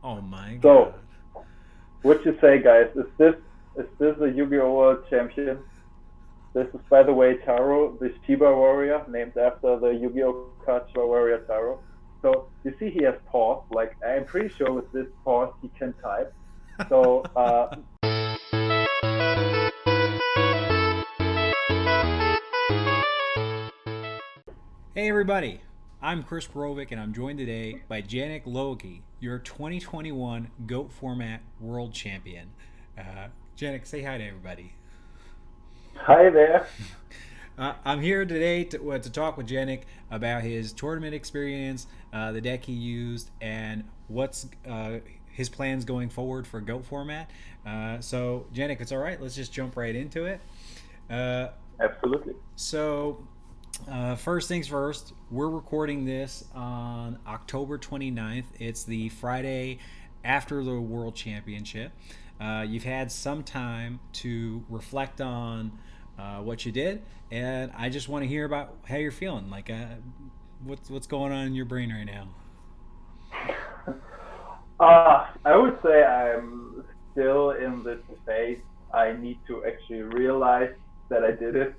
Oh my god. So, what you say, guys? Is this a Yu-Gi-Oh! World Champion? This is, by the way, Taro, the Shiba-Warrior, named after the Yu-Gi-Oh! card Shiba-Warrior Taro. So you see, he has paws. Like, I'm pretty sure with this paws he can type. So Hey everybody, I'm Kristopher Perovic and I'm joined today by Jannick Löwecke, your 2021 GOAT Format World Champion. Jannick, say hi to everybody. hi there. I'm here today to talk with Jannick about his tournament experience, the deck he used, and what's his plans going forward for GOAT Format. So, Jannick, it's all right. Let's just jump right into it. Absolutely. So, first things first, we're recording this on October 29th. It's the Friday after the World Championship. You've had some time to reflect on what you did, and I just want to hear about how you're feeling. Like, what's going on in your brain right now? I would say I'm still in this phase. I need to actually realize that I did it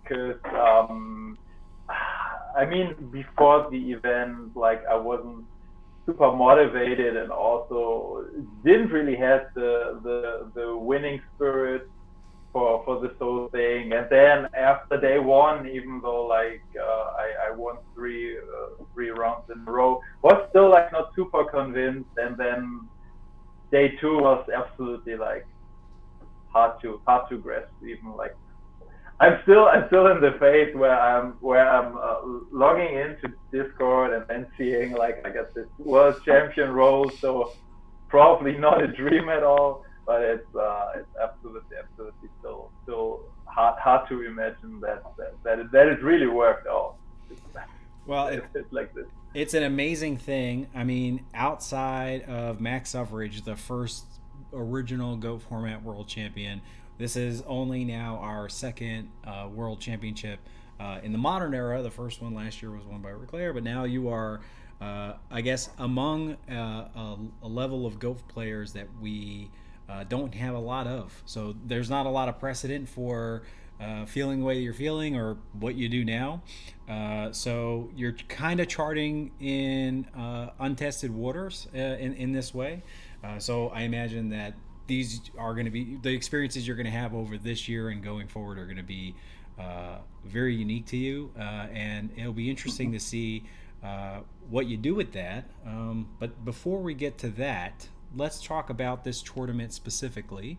because I mean, before the event, like, I wasn't super motivated and also didn't really have the winning spirit for this whole thing. And then after day one, even though like I won three rounds in a row, was still like not super convinced. And then day two was absolutely like hard to grasp. Even like I'm still in the phase where I'm logging into Discord and then seeing like I got this world champion role, so probably not a dream at all, but it's absolutely still hard to imagine that it really worked out. It's, Well, it's like this. it's an amazing thing. I mean, outside of Max Suffrage, the first original GOAT Format World Champion, this is only now our second World Championship in the modern era. The first one last year was won by Rick Leia, but now you are, I guess, among a level of GOAT players that we don't have a lot of. So there's not a lot of precedent for feeling the way that you're feeling or what you do now. So you're kind of charting in untested waters in this way. So I imagine that these are going to be the experiences you're going to have over this year and going forward are going to be very unique to you, and it'll be interesting to see what you do with that. But before we get to that, let's talk about this tournament specifically.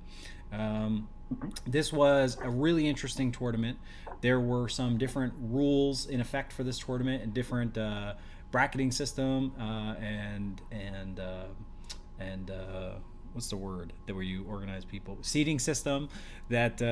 This was a really interesting tournament. There were some different rules in effect for this tournament and different bracketing system and what's the word that where you organize people, seating system that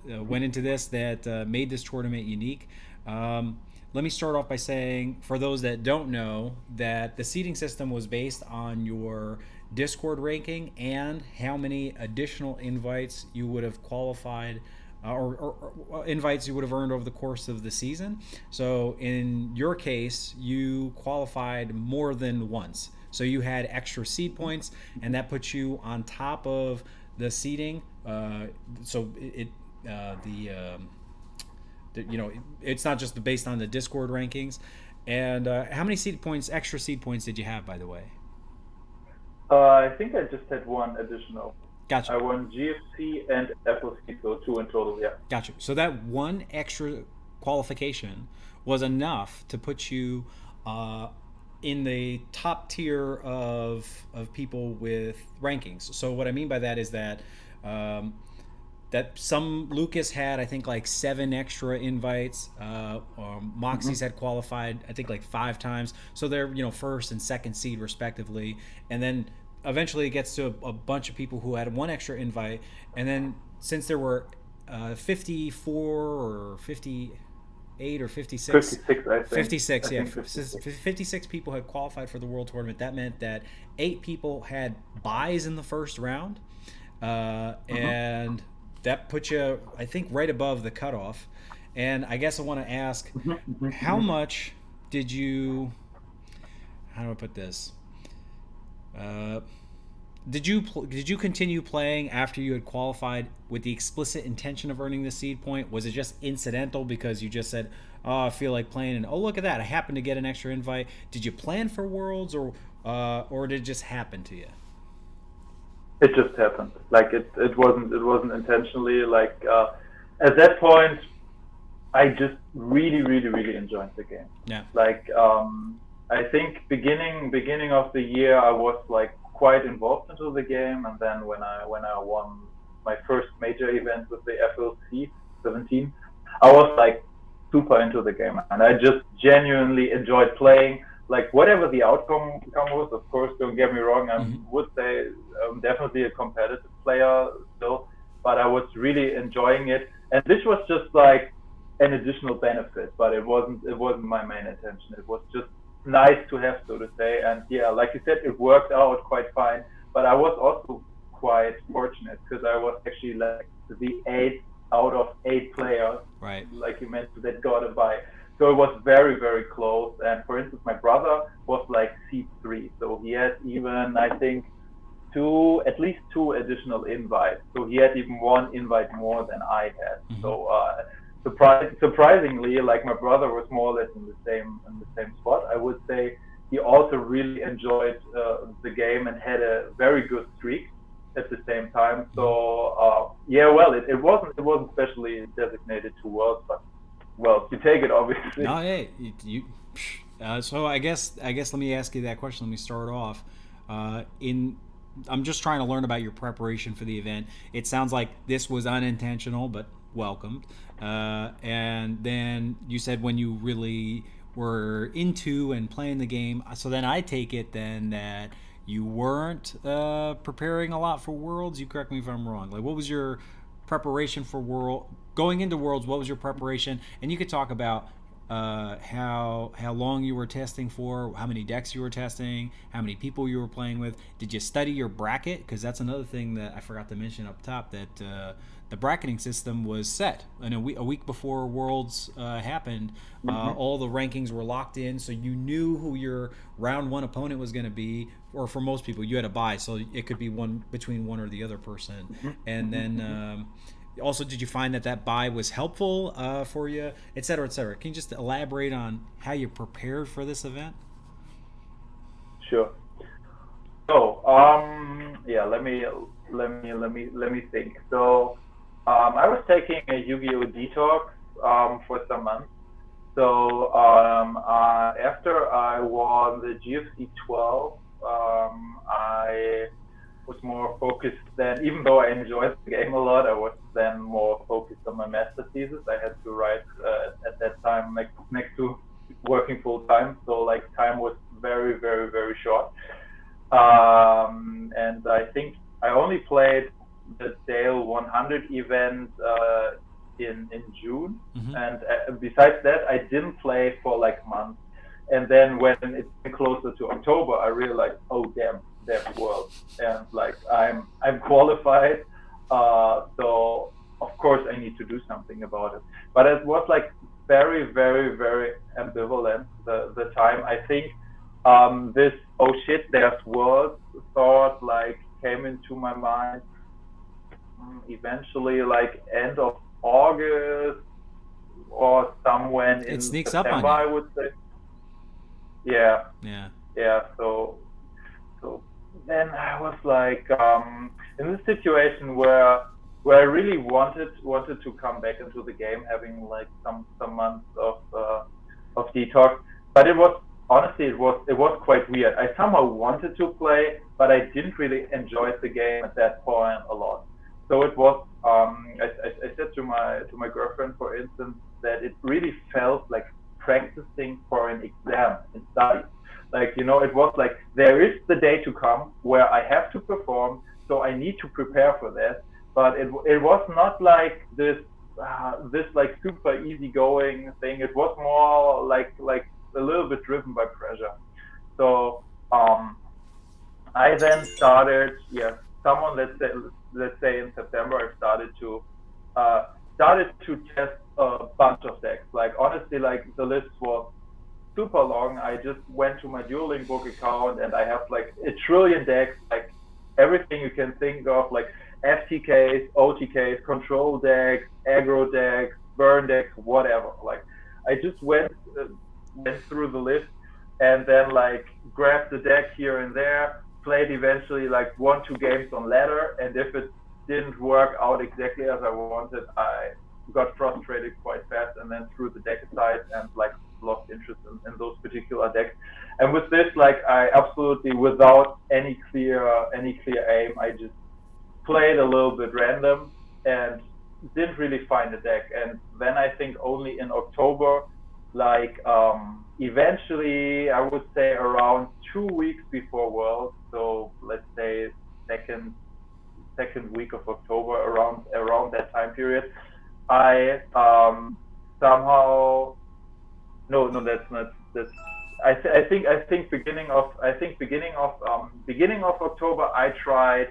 went into this that made this tournament unique. Let me start off by saying, for those that don't know, that the seating system was based on your Discord ranking and how many additional invites you would have qualified or invites you would have earned over the course of the season. So in your case, you qualified more than once. So you had extra seed points, and that puts you on top of the seeding. So it's not just based on the Discord rankings. And how many seed points, extra seed points, did you have, by the way? I think I just had one additional. Gotcha. I won GFC and FOC, so two in total. Yeah. Gotcha. So that one extra qualification was enough to put you in the top tier of people with rankings. So what I mean by that is that that some Lucas had, I think, like 7 extra invites. Moxie's had qualified, I think, like 5 times. So they're first and second seed respectively, and then eventually it gets to a bunch of people who had 1 extra invite, and then since there were 54 or 58 or 56 56, I think. 56 I yeah, think 56. 56 people had qualified for the world tournament. That meant that 8 people had buys in the first round, and that put you, I think, right above the cutoff. And I guess I want to ask, how much did you, how do I put this? Did you continue playing after you had qualified with the explicit intention of earning the seed point? Was it just incidental because you just said, "Oh, I feel like playing," and oh, look at that, I happened to get an extra invite? Did you plan for Worlds, or did it just happen to you? It just happened. Like it wasn't intentionally. Like at that point, I just really enjoyed the game. Yeah. Like I think beginning of the year, I was like quite involved into the game, and then when I won my first major event with the FLC 17, I was like super into the game, and I just genuinely enjoyed playing. Like whatever the outcome was, of course, don't get me wrong, I would say I'm definitely a competitive player still, but I was really enjoying it, and this was just like an additional benefit, but it wasn't my main intention. It was just nice to have, so to say. And yeah, like you said, it worked out quite fine. But I was also quite fortunate because I was actually like the 8th out of 8 players, Right. like you mentioned, that got a bye. So it was very close. And for instance, my brother was like seed 3, so he had even, I think, at least 2 additional invites. So he had even 1 invite more than I had. So surprisingly, like my brother was more or less in the same spot. I would say he also really enjoyed the game and had a very good streak at the same time. So yeah, well, it wasn't specially designated to Worlds, but well, you take it obviously. No, hey, so I guess let me ask you that question. Let me start off. I'm just trying to learn about your preparation for the event. It sounds like this was unintentional, but welcomed. And then you said when you really were into and playing the game. So then I take it then that you weren't preparing a lot for Worlds. You correct me if I'm wrong. Like, what was your preparation for going into Worlds? What was your preparation? And you could talk about how long you were testing for, how many decks you were testing, how many people you were playing with. Did you study your bracket? Because that's another thing that I forgot to mention up top, that the bracketing system was set. And a week before Worlds happened, all the rankings were locked in, so you knew who your round 1 opponent was going to be. Or for most people, you had a bye, so it could be between one or the other person. And then also, did you find that bye was helpful for you, et cetera, et cetera? Can you just elaborate on how you prepared for this event? Sure. So yeah, let me think. So I was taking a Yu-Gi-Oh detox for some months. So after I won the GFC 12, I was more focused then, even though I enjoyed the game a lot, I was then more focused on my master thesis. I had to write at that time next to working full time, so like time was very short. And I think I only played the Dale 100 event in June, and besides that, I didn't play for like months. And then when it's closer to October, I realized, oh damn, there's Worlds, and like I'm qualified, so of course I need to do something about it. But it was like very ambivalent the time. I think this oh shit, there's Worlds thought like came into my mind eventually like end of August or somewhere in sneaks September, up on you. I would say. Yeah. So then I was like in this situation where I really wanted to come back into the game, having like some months of detox. But it was honestly it was quite weird. I somehow wanted to play, but I didn't really enjoy the game at that point a lot. So it was I said to my girlfriend, for instance, that it really felt like practicing for an exam in studies. Like, you know, it was like there is the day to come where I have to perform, so I need to prepare for that. But it was not like this like super easygoing thing. It was more like a little bit driven by pressure. So I then started, someone let's say in September I started to test a bunch of decks. Like honestly, like the list was super long. I just went to my Dueling Book account and I have like a trillion decks. Like everything you can think of, like FTKs, OTKs, control decks, aggro decks, burn decks, whatever. Like I just went through the list and then like grabbed the deck here and there, played eventually like 1-2 games on ladder, and if it didn't work out exactly as I wanted, I got frustrated quite fast and then threw the deck aside and like lost interest in those particular decks. And with this, like I absolutely, without any clear aim, I just played a little bit random and didn't really find a deck. And then I think only in October, like eventually I would say around 2 weeks before Worlds, so let's say second week of October, around that time period, I somehow that's not that's I think beginning of October I tried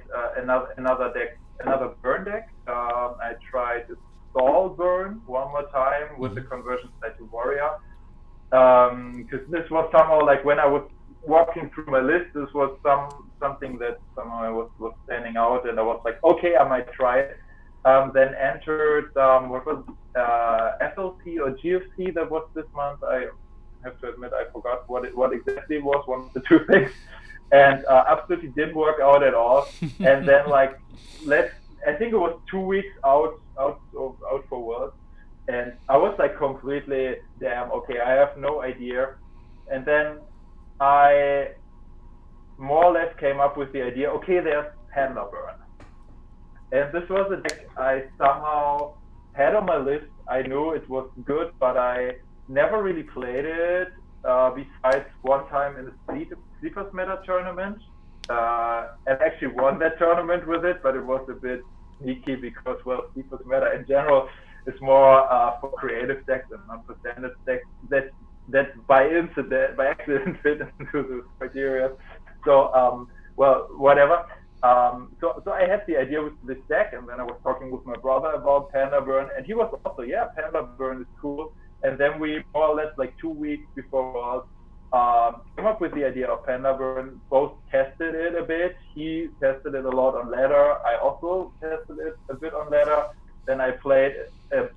another deck, another burn deck. I tried Stall Burn one more time with the conversion side to Warrior, because this was somehow like when I was walking through my list, this was something that somehow was standing out, and I was like, okay, I might try it. Then entered what was FLC or GFC that was this month. I have to admit I forgot what exactly it was, one of the two things, and absolutely didn't work out at all. And then like I think it was 2 weeks out for Worlds, and I was like completely damn okay, I have no idea. And then I more or less came up with the idea, okay, there's Panda Burn. And this was a deck I somehow had on my list. I knew it was good, but I never really played it, besides one time in the Sleepers Meta tournament. And actually won that tournament with it, but it was a bit sneaky because, well, Sleepers Meta in general is more for creative decks and not for standard decks that by accident fit into the criteria. So, well, whatever. So I had the idea with this deck, and then I was talking with my brother about Panda Burn, and he was also, yeah, Panda Burn is cool. And then we more or less like 2 weeks before Worlds came up with the idea of Panda Burn. Both tested it a bit. He tested it a lot on ladder. I also tested it a bit on ladder. Then I played a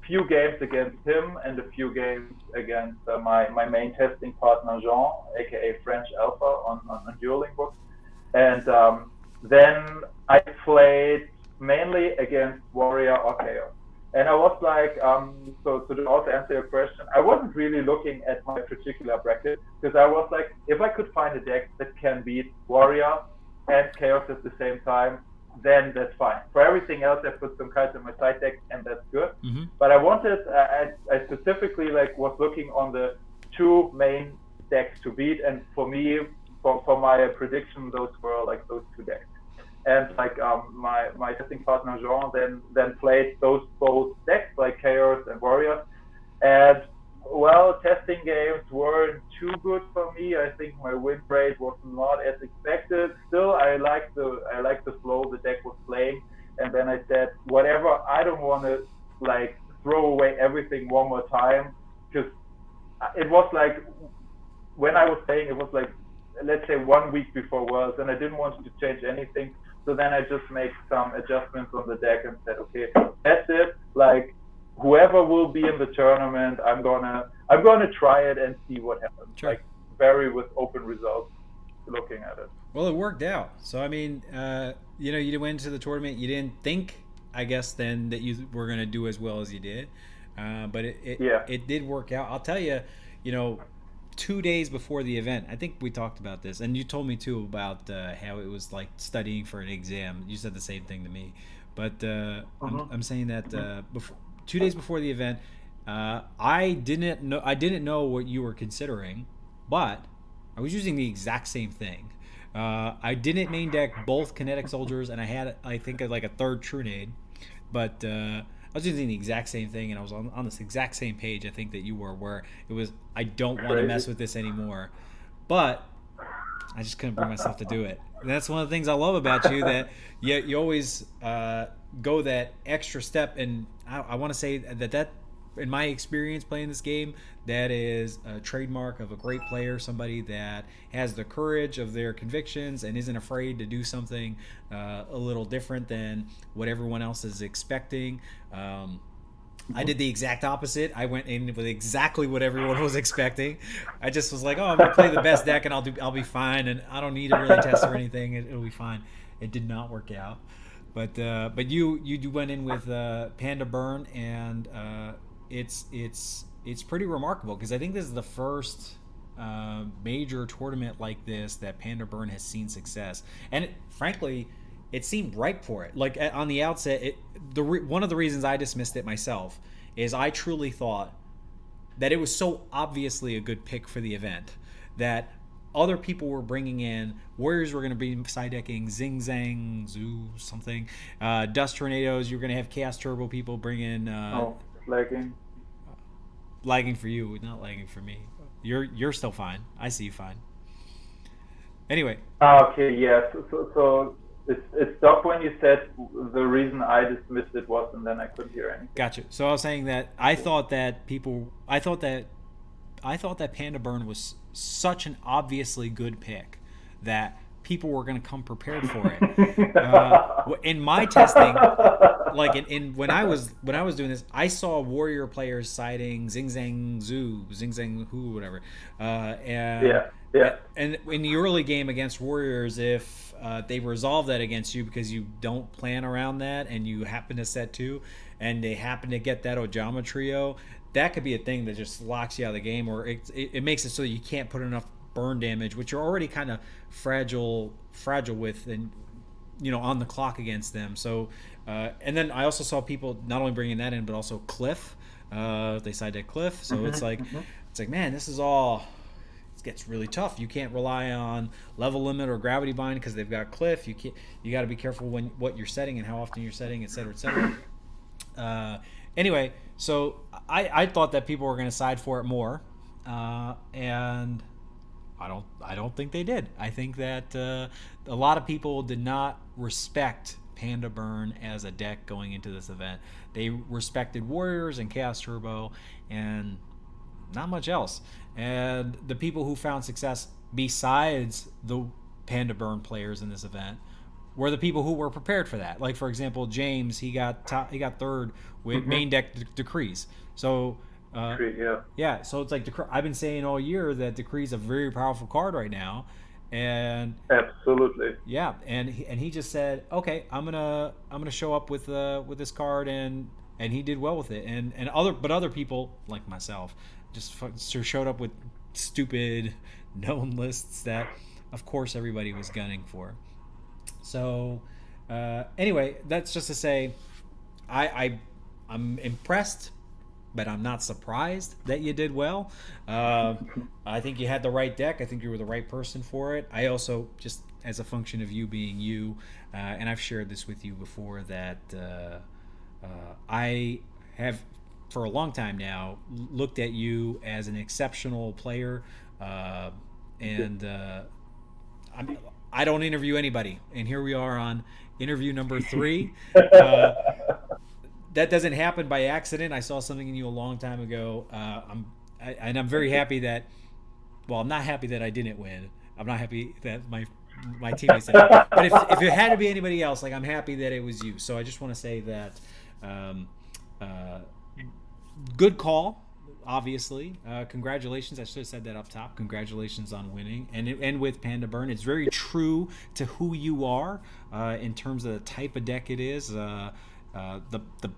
few games against him and a few games against my main testing partner Jean, aka French Alpha on Dueling Book. And then I played mainly against Warrior or Chaos. And I was like, so to also answer your question, I wasn't really looking at my particular bracket, because I was like, if I could find a deck that can beat Warrior and Chaos at the same time, then that's fine. For everything else, I put some cards in my side deck, and that's good. Mm-hmm. But I specifically like was looking on the two main decks to beat, and for me, for my prediction, those were like those two decks. And like my testing partner Jean then played those both decks, like Chaos and Warriors. And well, testing games weren't too good for me. I think my win rate was not as expected. Still, I like the flow the deck was playing. And then I said, whatever, I don't want to like throw away everything one more time, because it was like when I was playing, it was like, let's say 1 week before Worlds, and I didn't want to change anything. So then I just make some adjustments on the deck and said, okay, that's it. Like whoever will be in the tournament, I'm gonna try it and see what happens. Sure. Like very with open results, looking at it. Well, it worked out. So I mean, you went into the tournament. You didn't think, I guess, then that you were gonna do as well as you did, but it did work out. I'll tell you, 2 days before the event, I think we talked about this, and you told me too about how it was like studying for an exam. You said the same thing to me, but I'm saying that 2 days before the event, I didn't know what you were considering, but I was using the exact same thing. I didn't main deck both Kinetic Soldiers, and I had, I think, like a third Trunade, but I was using the exact same thing, and I was on this exact same page, I think, that you were, where it was, I don't want to mess with this anymore. But I just couldn't bring myself to do it. And that's one of the things I love about you, that you always go that extra step. And I want to say that in my experience playing this game, that is a trademark of a great player, somebody that has the courage of their convictions and isn't afraid to do something a little different than what everyone else is expecting. I did the exact opposite. I went in with exactly what everyone was expecting. I just was like, oh, I'm gonna play the best deck and I'll be fine, and I don't need to really test or anything. It'll be fine. It did not work out. But you went in with Panda Burn, and it's pretty remarkable, because I think this is the first major tournament like this that Panda Burn has seen success, and frankly, it seemed ripe for it. Like on the outset, one of the reasons I dismissed it myself is I truly thought that it was so obviously a good pick for the event that other people were bringing in. Warriors were going to be side decking Zing Zang Zoo something, Dust Tornadoes. You're going to have Chaos Turbo people bring in. Lagging for you, not lagging for me. You're still fine. I see you fine. Anyway. Okay. Yeah. So it stopped when you said the reason I dismissed it was, and then I couldn't hear anything. Gotcha. So I was saying that I thought that Panda Burn was such an obviously good pick that people were going to come prepared for it. In my testing, like when I was doing this, I saw Warrior players citing Zing Zang Zoo, Zing Zang Who, whatever. And in the early game against Warriors, if they resolve that against you because you don't plan around that and you happen to set 2 and they happen to get that Ojama trio, that could be a thing that just locks you out of the game, or it makes it so you can't put enough burn damage, which you're already kind of fragile with, and on the clock against them. So and then I also saw people not only bringing that in, but also Cliff. They side deck Cliff, so it's like man, this is all. It gets really tough. You can't rely on level limit or gravity bind because they've got Cliff. You got to be careful what you're setting and how often you're setting, etc., etc. Anyway, so I thought that people were going to side for it more, and I don't think they did. I think that a lot of people did not respect Panda Burn as a deck going into this event. They respected Warriors and Chaos Turbo and not much else. And the people who found success besides the Panda Burn players in this event were the people who were prepared for that. Like, for example, James, he got third with main deck Decrees. So yeah, so it's like I've been saying all year that Decree's a very powerful card right now, and absolutely, yeah, and he just said, okay, I'm gonna show up with this card, and he did well with it, and other people like myself just showed up with stupid known lists that of course everybody was gunning for. So anyway, that's just to say I'm impressed, but I'm not surprised that you did well. I think you had the right deck. I think you were the right person for it. I also, just as a function of you being you, and I've shared this with you before, that I have for a long time now looked at you as an exceptional player, and I don't interview anybody, and here we are on interview number 3. That doesn't happen by accident. I saw something in you a long time ago. I'm very happy that. Well, I'm not happy that I didn't win. I'm not happy that my teammates didn't. But if it had to be anybody else, like, I'm happy that it was you. So I just want to say that good call. Obviously, congratulations. I should have said that up top. Congratulations on winning, and with Panda Burn, it's very true to who you are in terms of the type of deck it is. The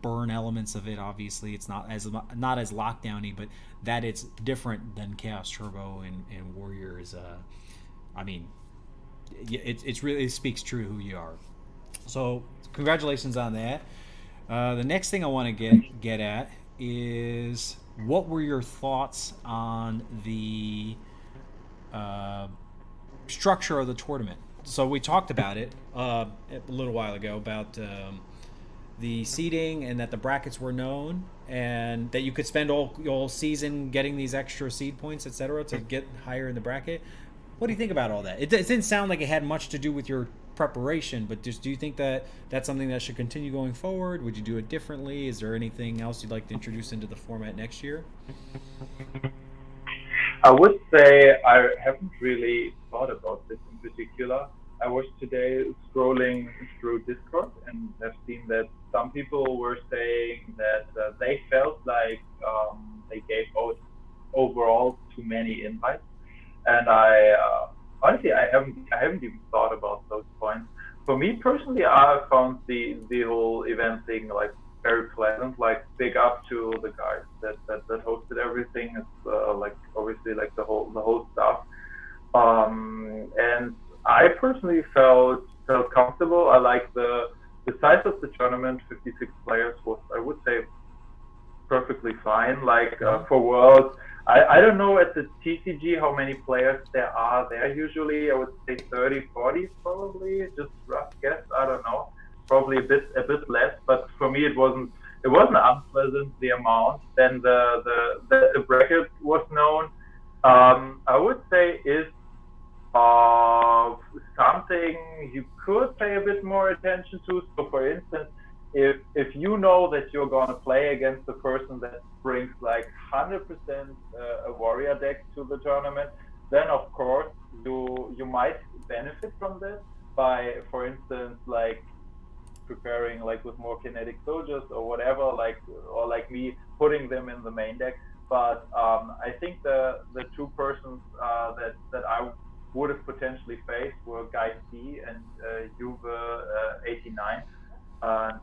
burn elements of it, obviously, it's not as lockdowny, but that it's different than Chaos Turbo and Warriors. I mean, it's really, it speaks true who you are. So congratulations on that. The next thing I want to get at is, what were your thoughts on the structure of the tournament? So we talked about it a little while ago about the seeding, and that the brackets were known, and that you could spend all season getting these extra seed points, etc., to get higher in the bracket. What do you think about all that? It didn't sound like it had much to do with your preparation, but just do you think that that's something that should continue going forward? Would you do it differently? Is there anything else you'd like to introduce into the format next year? I would say I haven't really thought about this in particular. I was today scrolling through Discord and have seen that some people were saying that they felt like they gave out overall too many invites, and I honestly I haven't even thought about those points. For me personally, I found the whole event thing like very pleasant. Like big up to the guys that hosted everything. It's like obviously like the whole stuff. And I personally felt comfortable. I like the size of the tournament. 56 players was, I would say, perfectly fine. Like for Worlds, I don't know at the TCG how many players there are there. Usually, I would say 30, 40 probably. Just rough guess. I don't know. Probably a bit less. But for me, it wasn't unpleasant the amount. Then the bracket was known. I would say is something you could pay a bit more attention to. So, for instance, if you know that you're gonna play against a person that brings like 100% a warrior deck to the tournament, then of course you might benefit from this by, for instance, like preparing like with more kinetic soldiers or whatever, like or like me putting them in the main deck. But I think the two persons that I would have potentially faced were Guy C and Juve 89. And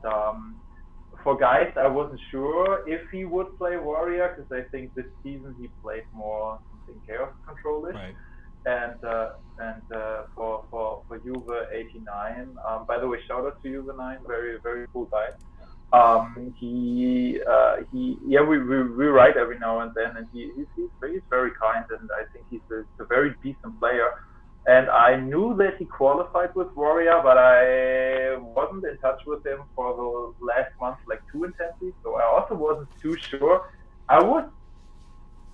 for Guys, I wasn't sure if he would play Warrior because I think this season he played more something Chaos Control-ish. Right. And for Juve 89, by the way, shout out to Juve 9, very very cool guy. He yeah, we write every now and then, and he's very kind, and I think he's a very decent player. And I knew that he qualified with Warrior, but I wasn't in touch with him for the last month like too intensely, so I also wasn't too sure. I would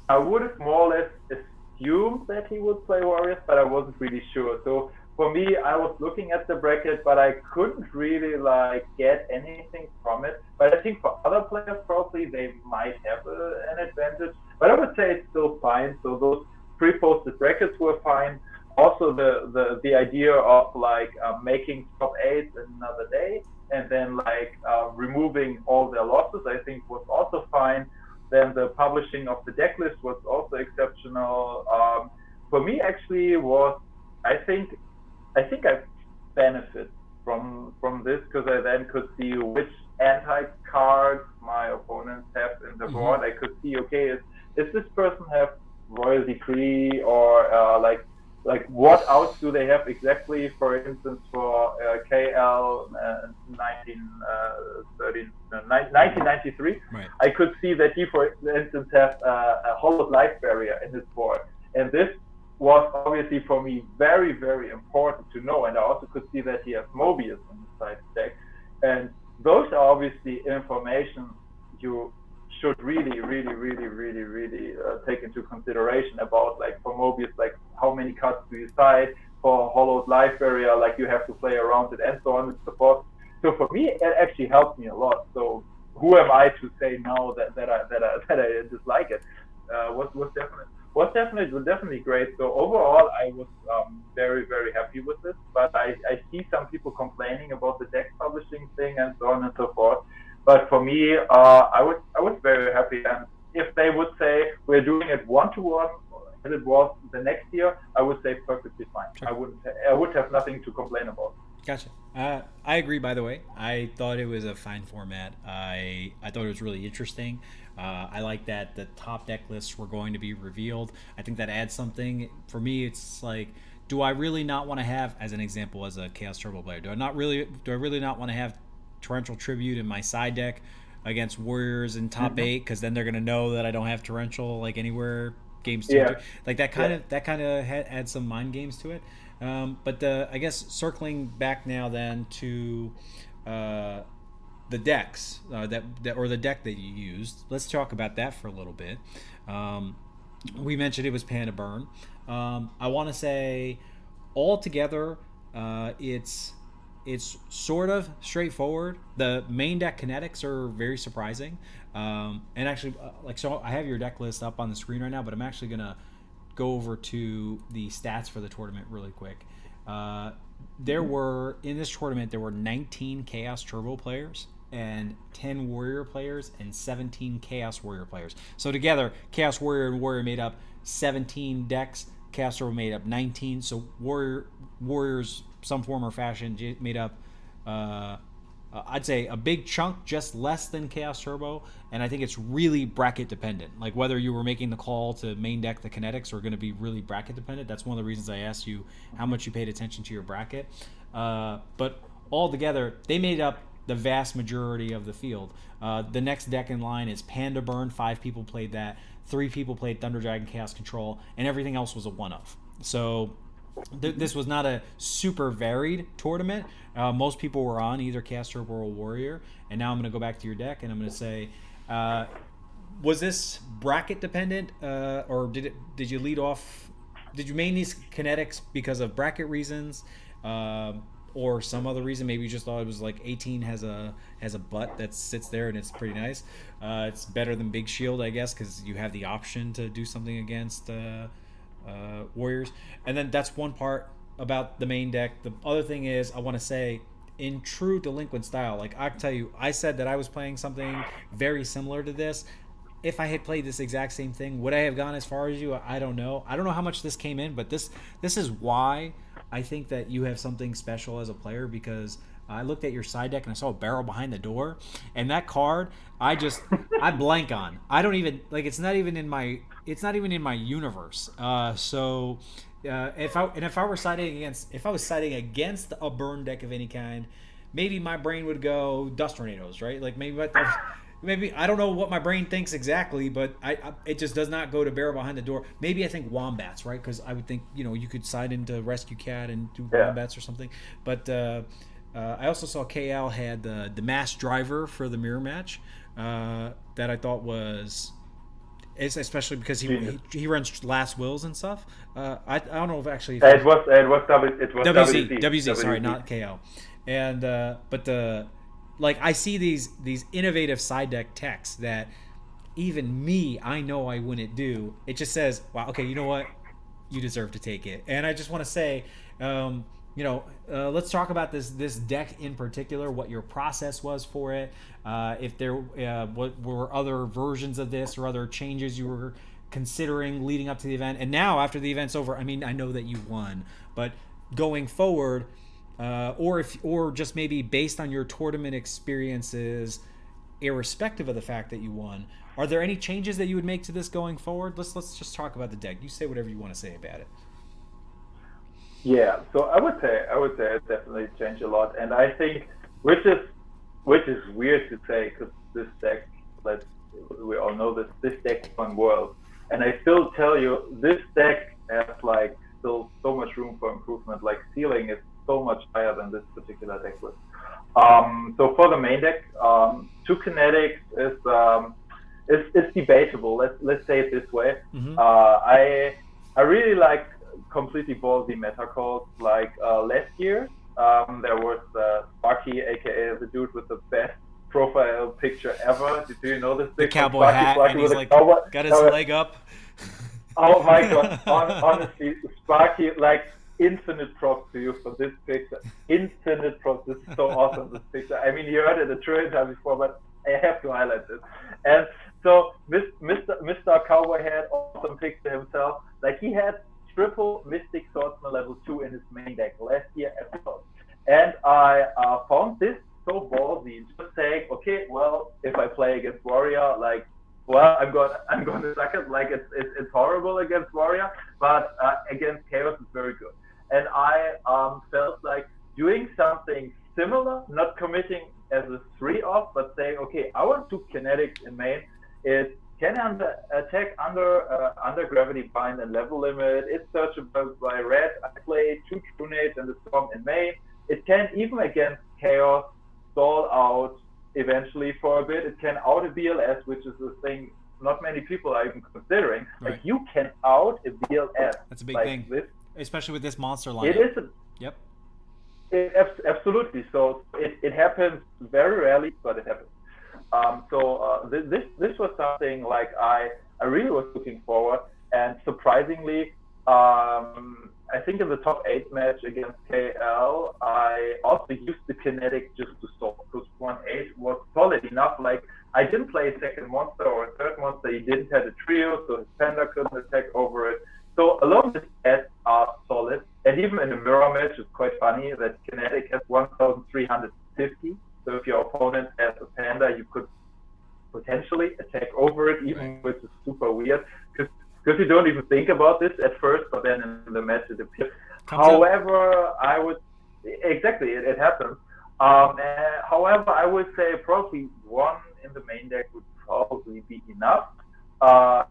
have more or less assumed that he would play Warriors, but I wasn't really sure. So for me, I was looking at the bracket, but I couldn't really like get anything from it. But I think for other players, probably they might have an advantage. But I would say it's still fine. So those pre-posted brackets were fine. Also, the idea of like making top 8 another day and then like removing all their losses, I think was also fine. Then the publishing of the deck list was also exceptional. For me, actually, was I think I benefit from this because I then could see which anti cards my opponents have in the board. I could see, okay, is this person have Royal Decree or like what outs do they have exactly? For instance, for KL 1993, Right. I could see that he, for instance, has a Hollowed Life Barrier in his board, and this was obviously for me very, very important to know. And I also could see that he has Mobius in the side deck, and those are obviously information you should really take into consideration about, like for Mobius, like how many cards do you side, for Hollowed Life Barrier, like you have to play around it and so on and so forth. So for me, it actually helped me a lot. So who am I to say now that I dislike it? Was definitely great. So overall, I was very, very happy with this. But I see some people complaining about the deck publishing thing and so on and so forth. But for me, I was very happy. And if they would say we're doing it 1-to-1 as it was the next year, I would say perfectly fine. Sure. I would have nothing to complain about. Gotcha. I agree, by the way. I thought it was a fine format. I thought it was really interesting. I like that the top deck lists were going to be revealed. I think that adds something. For me, it's like, do I really not want to have, as an example, as a Chaos Turbo player, do I really not want to have Torrential Tribute in my side deck against Warriors in top 8, because then they're going to know that I don't have Torrential like anywhere games 2 yeah. Like that kind of adds some mind games to it. But I guess circling back now then to the decks or the deck that you used, let's talk about that for a little bit. We mentioned it was Panda Burn. I want to say altogether, It's sort of straightforward. The main deck kinetics are very surprising. And actually, so I have your deck list up on the screen right now, but I'm actually gonna go over to the stats for the tournament really quick. There were in this tournament there were 19 Chaos Turbo players and 10 Warrior players and 17 Chaos Warrior players. So together, Chaos Warrior and Warrior made up 17 decks. Chaos Turbo made up 19. So Warriors, some form or fashion, made up, I'd say, a big chunk, just less than Chaos Turbo. And I think it's really bracket dependent. Like whether you were making the call to main deck the kinetics are going to be really bracket dependent. That's one of the reasons I asked you how much you paid attention to your bracket. But altogether, they made up the vast majority of the field. The next deck in line is Panda Burn. 5 people played that. 3 people played Thunder Dragon Chaos Control, and everything else was a one-off. So this was not a super varied tournament. Most people were on either Chaos Turbo or Warrior. And now I'm going to go back to your deck, and I'm going to say, was this bracket dependent, or did you lead off? Did you main these kinetics because of bracket reasons? Or some other reason? Maybe you just thought it was like 18 has a butt that sits there and it's pretty nice. It's better than Big Shield, I guess, because you have the option to do something against Warriors. And then that's one part about the main deck. The other thing is, I want to say, in true Delinkquent style, like I can tell you, I said that I was playing something very similar to this. If I had played this exact same thing, would I have gone as far as you? I don't know. I don't know how much this came in, but this is why I think that you have something special as a player, because I looked at your side deck and I saw a barrel behind the door, and that card I blank on. I don't even like. It's not even in my universe. So if I was siding against a burn deck of any kind, maybe my brain would go Dust Tornadoes, right? Like maybe I don't know what my brain thinks exactly, but it just does not go to barrel behind the door. Maybe I think Wombats, right? Because I would think you could side into Rescue Cat and do Wombats or something. But I also saw KL had the Mass Driver for the mirror match that I thought was, especially because he runs Last Wills and stuff. I don't know if actually it was WZ. Sorry, not KL. And but I see these innovative side deck techs that even me, I know I wouldn't do. It just says, wow, okay, you know what? You deserve to take it. And I just want to say, let's talk about this deck in particular, what your process was for it, if there what were other versions of this or other changes you were considering leading up to the event. And now, after the event's over, I mean, I know that you won, but going forward, or just maybe based on your tournament experiences, irrespective of the fact that you won, are there any changes that you would make to this going forward? Let's just talk about the deck. You say whatever you want to say about it. Yeah, so I would say it definitely changed a lot, and I think which is weird to say, because this deck, we all know this deck won World, and I still tell you this deck has still so much room for improvement. Like ceiling is so much higher than this particular deck was. So for the main deck, 2 kinetics is debatable. Let's say it this way. Mm-hmm. I really like completely ballsy meta calls. Last year, there was Sparky, aka the dude with the best profile picture ever. Do you know this? The cowboy hat, and he's got his leg up. Oh my god! Honestly, Sparky, infinite props to you for this picture. Infinite props. This is so awesome, this picture. I mean, you heard it a trillion times before, but I have to highlight this. And so, Mr. Cowboy had awesome picture himself. He had triple Mystic Swordsman level 2 in his main deck last year as well. And I found this so ballsy, just saying, okay, well, if I play against Warrior, I'm going to suck it. It's horrible against Warrior, but against Chaos it's very good. And I felt like doing something similar, not committing as a 3-off, but saying, okay, I want 2 kinetics in main. It can attack under Gravity Bind and level limit. It's searchable by red. I play 2 Trunates and the Storm in main. It can, even against Chaos, stall out eventually for a bit. It can out a BLS, which is a thing not many people are even considering. Right. You can out a BLS. That's a big thing. Especially with this monster line. It is. Yep. Absolutely. So it happens very rarely, but it happens. This was something like I really was looking forward, and surprisingly, I think in the top 8 match against KL, I also used the kinetic just to solve, because 1-8 was solid enough. Like, I didn't play a second monster or a third monster. He didn't have a trio, so his Panda couldn't attack over it. So alone, his stats are solid. And even in a mirror match, it's quite funny that kinetic has 1,350. So if your opponent has a Panda, you could potentially attack over it, even which is super weird, because you don't even think about this at first, but then in the match it appears. However, I would exactly it happens. However, I would say probably 1 in the main deck would probably be enough.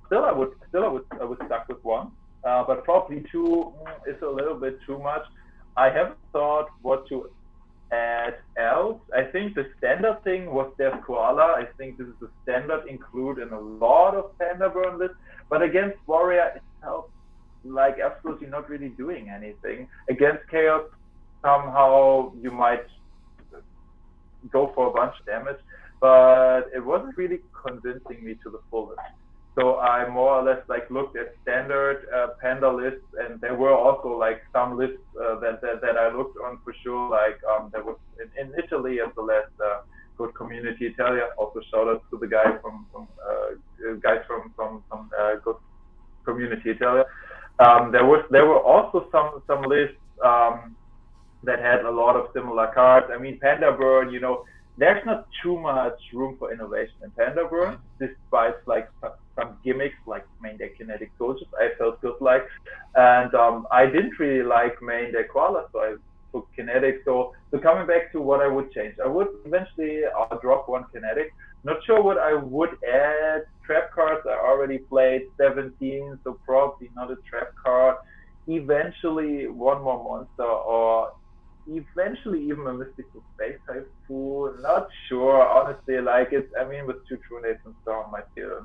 Still, I would stuck with 1, but probably 2 is a little bit too much. I haven't thought what to add else. I think the standard thing was Death Koala. I think this is a standard include in a lot of Panda Burn lists, but against Warrior itself, like absolutely not really doing anything. Against Chaos, somehow you might go for a bunch of damage, but it wasn't really convincing me to the fullest. So I more or less like looked at standard Panda lists, and there were also like some lists that I looked on for sure. Like there was in Italy as the last good community Italia. Also shout out to the guy from guys from good community Italia. There were also some lists that had a lot of similar cards. I mean, Panda Burn, there's not too much room for innovation in Panda Burn, despite like some gimmicks like main deck kinetic soldiers. I felt good like, and I didn't really like main deck koala, so I took kinetic. So coming back to what I would change, I would eventually drop 1 kinetic. Not sure what I would add. Trap cards, I already played 17, so probably not a trap card. Eventually 1 more monster, or eventually even a mystical space type fool. Not sure, honestly. Like it's, I mean, with 2 True Nates and Storm might be a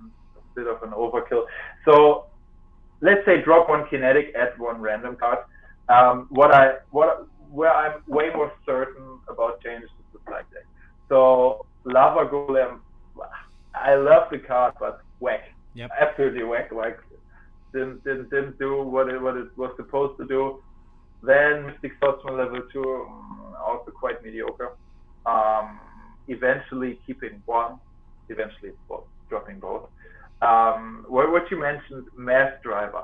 bit of an overkill. So let's say drop 1 kinetic, add 1 random card. Where I'm way more certain about changes is the flag deck. So Lava Golem, I love the card, but whack. Yep. Absolutely whack. Like didn't do what it was supposed to do. Then Mystic Swordsman level 2, also quite mediocre. Eventually keeping 1, eventually dropping both. What you mentioned, Mass Driver.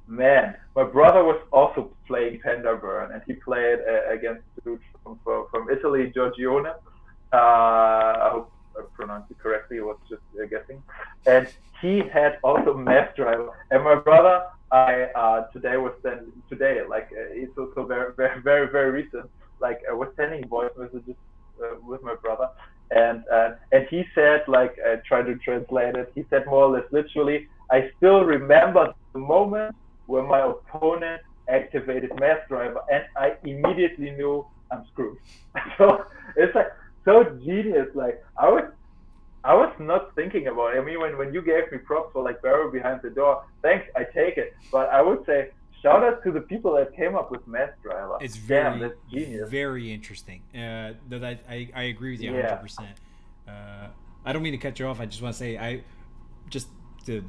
Man, my brother was also playing Panda Burn, and he played against a dude from Italy, Giorgione. I hope I pronounced it correctly. I was just guessing. And he had also Mass Driver. And my brother, today, like it's also very, very, very, very recent. Like I was sending voice messages with my brother, and he said, like, I tried to translate it. He said more or less literally, I still remember the moment when my opponent activated Mass Driver, and I immediately knew I'm screwed. So it's like so genius. Like I was not thinking about it. I mean, when you gave me props for like Barrel Behind the Door, thanks, I take it. But I would say shout out to the people that came up with Mass Driver. It's that's genius. Very interesting. That I agree with you 100%. I don't mean to cut you off. I just want to say to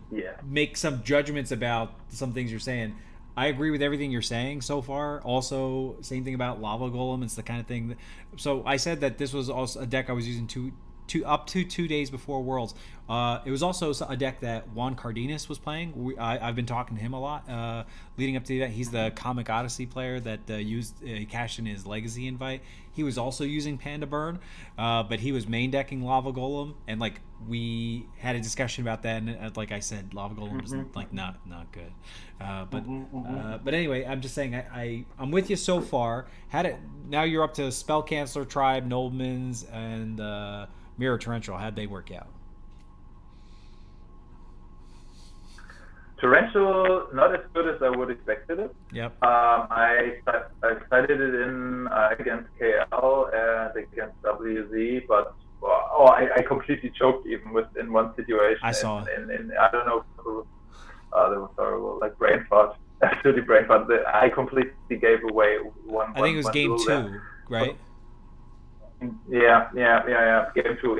make some judgments about some things you're saying. I agree with everything you're saying so far. Also, same thing about Lava Golem. It's the kind of thing so I said that this was also a deck I was using up to 2 days before Worlds. It was also a deck that Juan Cardenas was playing. I've been talking to him a lot leading up to that. He's the Comic Odyssey player that he cashed in his Legacy invite. He was also using Panda Burn, but he was main decking Lava Golem, and like we had a discussion about that. And like I said, Lava Golem is like not good. But anyway, I'm just saying I'm with you so far. Now you're up to Spell Canceller, Tribe, Nobleman's, and Mirror Torrential. How'd they work out? Torrential, not as good as I would expected it. Yep. I cited it in against KL and against WZ, but I completely choked even in one situation. I saw it. I don't know. That was horrible, like brain fart. absolutely brave, but I completely gave away one. I think it was one game duel there. 2, right? Yeah. Game two.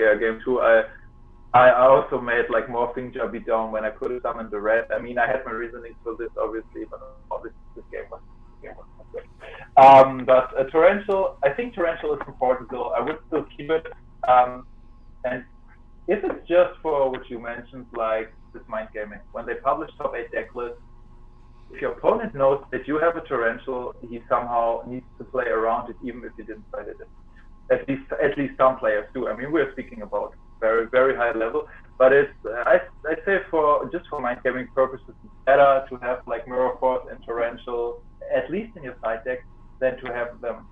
I also made like more thing jobby down when I could have summoned the red. I mean, I had my reasonings for this, obviously, but this game was not good. But Torrential, I think Torrential is important, though. I would still keep it. And if it's just for what you mentioned, like this mind gaming, when they publish top 8 deck lists, if your opponent knows that you have a Torrential, he somehow needs to play around it, even if you didn't play it. At least some players do. I mean, we're speaking about very very high level, but it's I say for just for mind gaming purposes, it's better to have like Mirror Force and Torrential at least in your side deck than to have them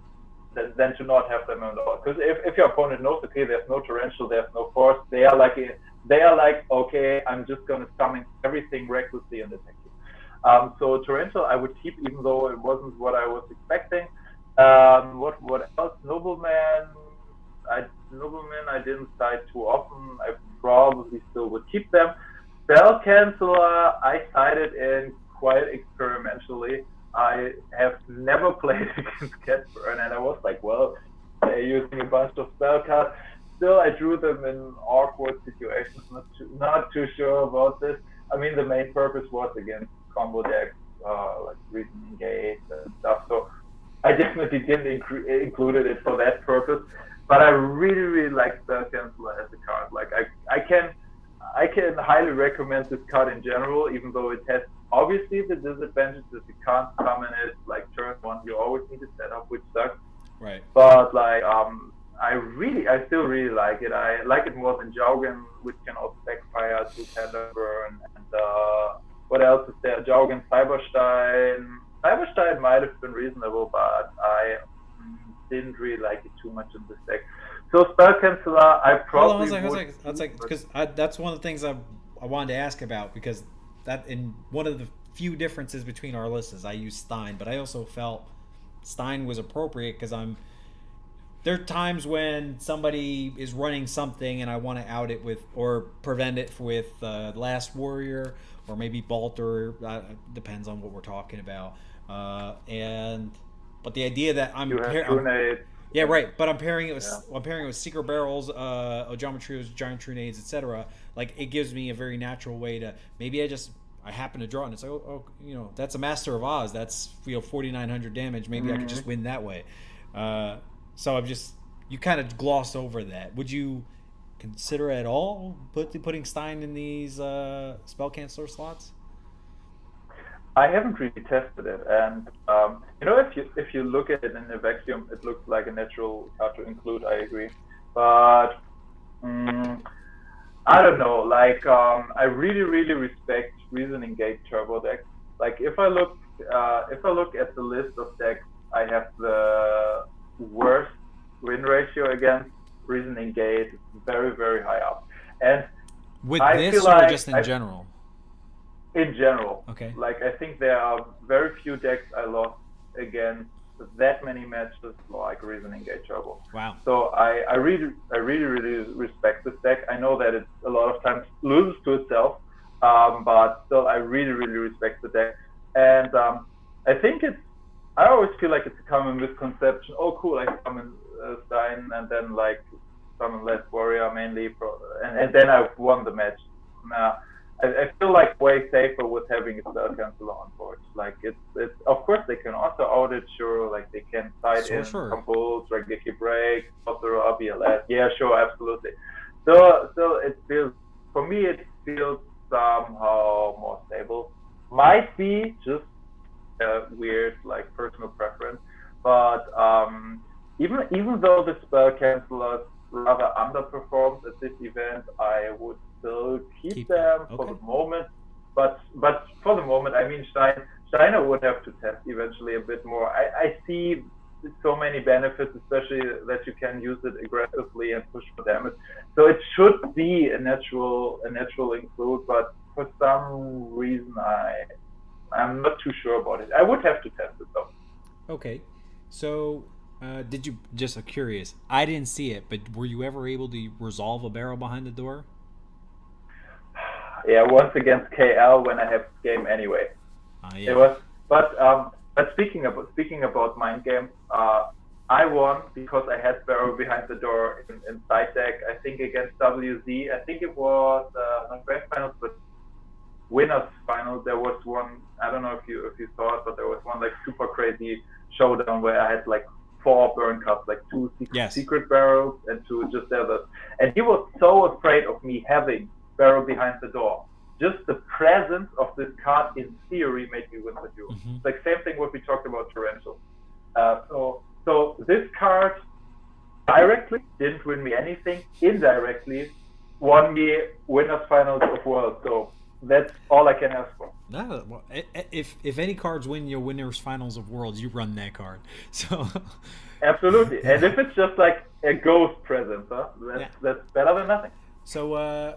than to not have them at all. Because if your opponent knows, okay, there's no Torrential, there's no Force, they are like okay, I'm just gonna summon everything recklessly and attack you. So Torrential I would keep, even though it wasn't what I was expecting. What else? Nobleman I didn't side too often. I probably still would keep them. Spell Canceller I sided in quite experimentally. I have never played against Cat Burn, and I was like, well, they're using a bunch of spell cards. Still, I drew them in awkward situations. Not too sure about this. I mean, the main purpose was against combo decks, like Reasoning Gate and stuff. So I definitely didn't included it for that purpose. But I really like Spell Canceller as a card. Like I can highly recommend this card in general, even though it has obviously the disadvantage that you can't summon it like turn 1. You always need to set up, which sucks. Right. But like I still really like it. I like it more than Jaugen, which can also backfire to Panda Burn. And what else is there? Jaugen, Cyberstein. Cyberstein might have been reasonable, but I didn't really like it too much in this deck. So Spell Canceller, I probably because that's one of the things I wanted to ask about, because that in one of the few differences between our lists is I used Stein, but I also felt Stein was appropriate because there are times when somebody is running something and I want to out it with or prevent it with Last Warrior or maybe Balter. Depends on what we're talking about. But the idea that I'm pairing it with Secret Barrels, Ojomatrios, Giant Trunades, etc. Like it gives me a very natural way to maybe I happen to draw it and it's like that's a Master of Oz, that's 4,900 damage. Maybe I could just win that way. So you kind of gloss over that. Would you consider at all putting Stein in these spell canceller slots? I haven't really tested it, and if you look at it in a vacuum, it looks like a natural card to include. I agree, but I don't know. Like I really respect Reasoning Gate turbo decks. Like if I look at the list of decks, I have the worst win ratio against Reasoning Gate. It's very very high up, and with this or just in general. In general, okay. Like I think there are very few decks I lost against that many matches like Reasoning Gate Turbo. Wow. So I really respect this deck. I know that it a lot of times loses to itself, but still I really respect the deck. And I think I always feel like it's a common misconception. Oh, cool! I summon Stein and then like summon Last Warrior mainly, and then I've won the match. Nah. I feel like way safer with having a Spell Canceller on board. Like it's of course they can also out it, sure, like they can side in Compulse, Regeki Break, Sorcerer, BLS. Yeah, sure, absolutely. So it feels somehow more stable. Might be just a weird like personal preference, but even though the Spell Canceller rather underperformed at this event, I would still keep them for the moment. But for the moment, I mean, Steiner would have to test eventually a bit more. I see so many benefits, especially that you can use it aggressively and push for damage. So it should be a natural include, but for some reason I'm not too sure about it. I would have to test it though. Okay, so. Did you, just curious, I didn't see it, but were you ever able to resolve a barrel behind the door? Yeah, once against KL when I had game anyway. Yeah. But speaking about mind games, I won because I had Barrow behind the door in side deck. I think against WZ. I think it was not grand finals, but winners final. There was one. I don't know if you saw it, but there was one like super crazy showdown where I had like four burn cards, like two Yes. secret barrels and two just others. And he was so afraid of me having barrel behind the door. Just the presence of this card in theory made me win the duel. Mm-hmm. It's like same thing what we talked about torrential. So this card directly didn't win me anything. Indirectly won me winners finals of world. So that's all I can ask for. No, well, if any cards win your winners finals of worlds, you run that card. So absolutely, and if it's just like a ghost presence, that's better than nothing. So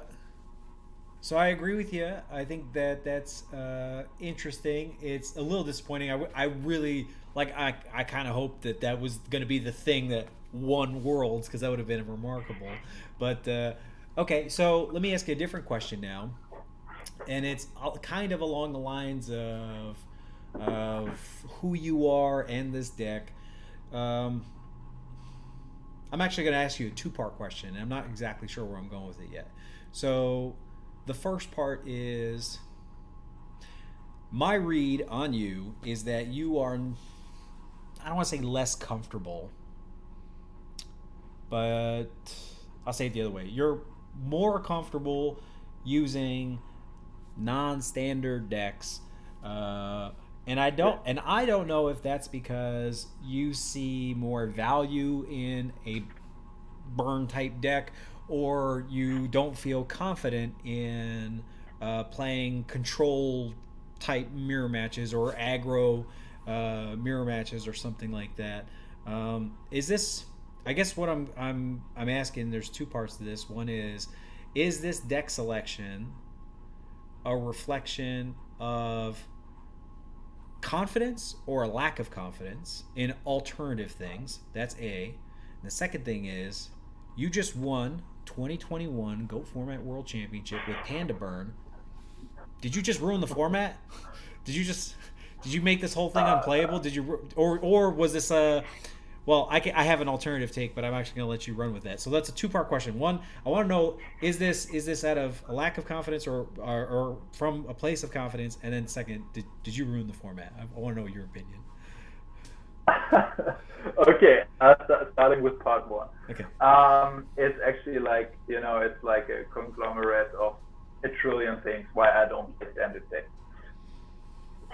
so I agree with you. I think that's interesting. It's a little disappointing. I really I kind of hoped that was going to be the thing that won worlds, because that would have been remarkable. But okay, so let me ask you a different question now. And it's kind of along the lines of who you are and this deck. I'm actually going to ask you a two-part question, and I'm not exactly sure where I'm going with it yet. So the first part is, my read on you is that you are, I don't want to say less comfortable, but I'll say it the other way. You're more comfortable using non-standard decks, and I don't know if that's because you see more value in a burn type deck, or you don't feel confident in playing control type mirror matches or aggro mirror matches or something like that. Is this? I guess what I'm asking. There's two parts to this. One is this deck selection a reflection of confidence or a lack of confidence in alternative things? That's A. And the second thing is, you just won 2021 Go Format World Championship with Panda Burn. Did you just ruin the format? Did you make this whole thing unplayable? Did you, or was this a? Well, I have an alternative take, but I'm actually going to let you run with that. So that's a two-part question. One, I want to know, is this out of a lack of confidence or from a place of confidence? And then second, did you ruin the format? I want to know your opinion. Okay, starting with part one. Okay. It's actually like, it's like a conglomerate of a trillion things why I don't play standard decks.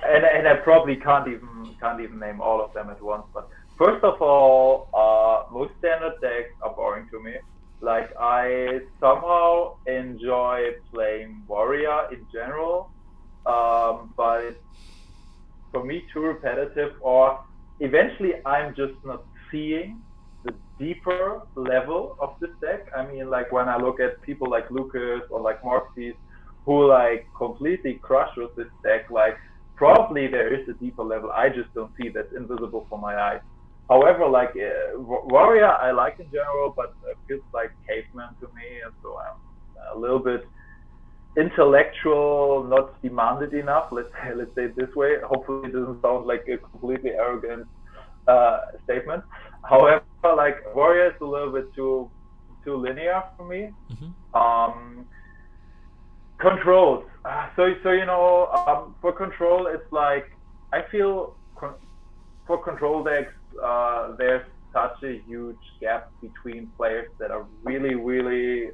And I probably can't even name all of them at once, but first of all, most standard decks are boring to me. Like, I somehow enjoy playing Warrior in general, but for me too repetitive, or eventually I'm just not seeing the deeper level of this deck. I mean, like when I look at people like Lucas or like Morpheus, who like completely crushes this deck, like probably there is a deeper level I just don't see, that's invisible for my eyes. However, like Warrior, I like in general, but it feels like caveman to me, and so I'm a little bit intellectual, not demanded enough. Let's say it this way. Hopefully, it doesn't sound like a completely arrogant statement. However, like Warrior is a little bit too linear for me. Mm-hmm. Controls. So for control, it's like I feel for control decks, there's such a huge gap between players that are really, really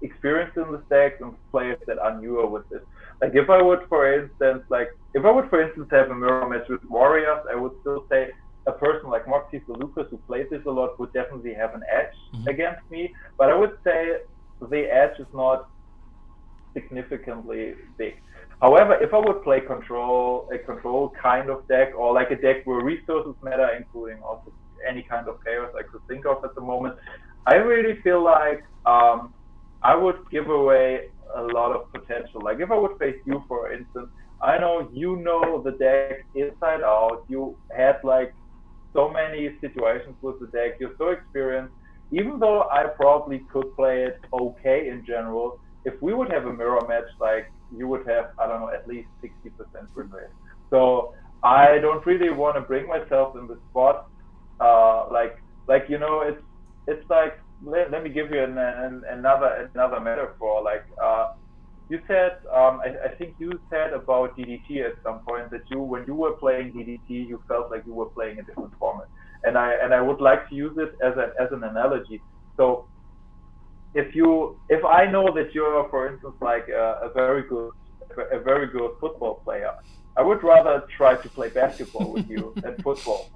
experienced in this deck and players that are newer with this. Like if I would, for instance, have a mirror match with Warriors, I would still say a person like Morpheus or Lucas, who played this a lot, would definitely have an edge against me. But I would say the edge is not significantly big. However, if I would play a control kind of deck, or like a deck where resources matter, including also any kind of chaos I could think of at the moment, I really feel like I would give away a lot of potential. Like if I would face you, for instance, I know you know the deck inside out. You had like so many situations with the deck. You're so experienced. Even though I probably could play it okay in general, if we would have a mirror match, like you would have, I don't know, at least 60% win rate. So I don't really want to bring myself in the spot. Like it's like let me give you another metaphor. Like you said, I think you said about DDT at some point that when you were playing DDT, you felt like you were playing a different format, and I would like to use it as an analogy. So if I know that you're, for instance, like a very good football player, I would rather try to play basketball with you than football.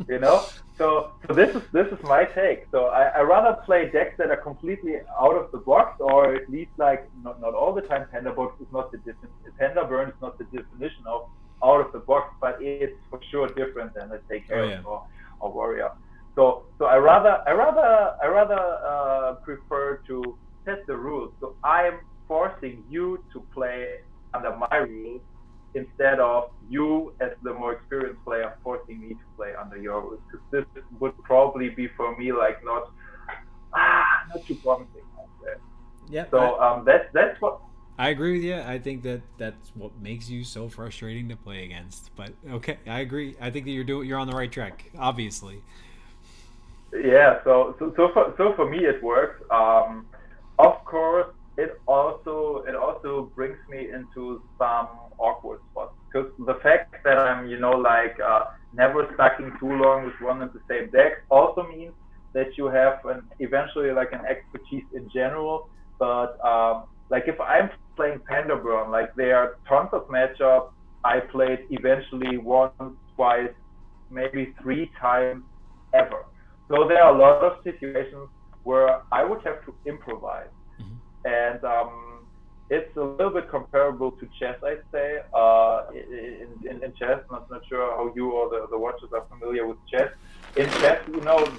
You know, so this is my take. So I rather play decks that are completely out of the box, or at least like not all the time. Panda Burn is not the definition of out of the box, but it's for sure different than, let's say, Chaos or Warrior. So I rather prefer to set the rules. So I'm forcing you to play under my rules instead of you as the more experienced player forcing me to play under your rules. Because this would probably be for me like not too promising. Yeah. So that's what. I agree with you. I think that's what makes you so frustrating to play against. But okay, I agree. I think that you're on the right track. Obviously. Yeah. So for me it works. Of course, it also brings me into some awkward spots because the fact that I'm never stucking too long with one and the same deck also means that you have eventually like an expertise in general. But like if I'm playing Panda Burn, like there are tons of matchups I played eventually once, twice, maybe 3 times ever. So there are a lot of situations where I would have to improvise, and it's a little bit comparable to chess, I'd say. In chess, not sure how you or the watchers are familiar with chess. In chess,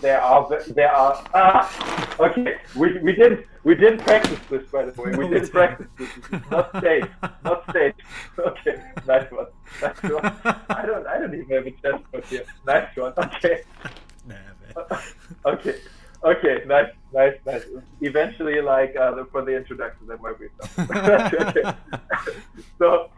there are okay. We didn't practice this, by the way. We didn't practice this. It's not safe. Not safe. Okay, nice one. I don't even have a chess board here. Nice one. Okay. Okay, nice. Eventually, like for the introduction, that might be something. Okay. So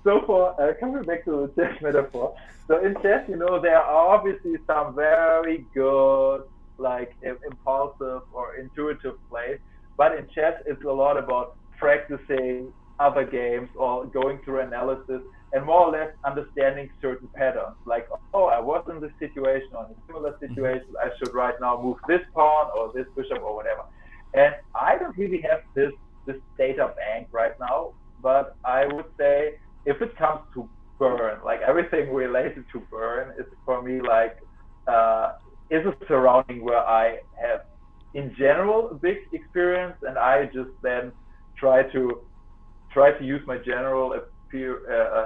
for coming back to the chess metaphor, so in chess, there are obviously some very good, like impulsive or intuitive plays, but in chess, it's a lot about practicing other games or going through analysis and more or less understanding certain patterns. Like, oh, I was in this situation or in a similar situation. I should right now move this pawn or this bishop or whatever. And I don't really have this data bank right now, but I would say if it comes to Burn, like everything related to Burn is for me like is a surrounding where I have in general a big experience, and I just then try to use my general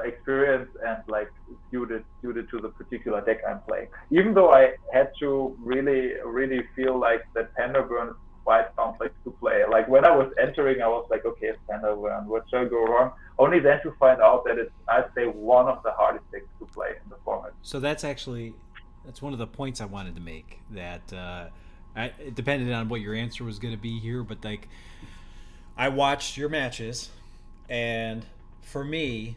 experience and like suited to the particular deck I'm playing. Even though I had to really feel like that Panda Burn is quite complex to play. Like when I was entering, I was like, okay, it's Panda Burn. What shall go wrong? Only then to find out that it's, I'd say, one of the hardest decks to play in the format. So that's one of the points I wanted to make. That it depended on what your answer was going to be here, but like I watched your matches, and for me,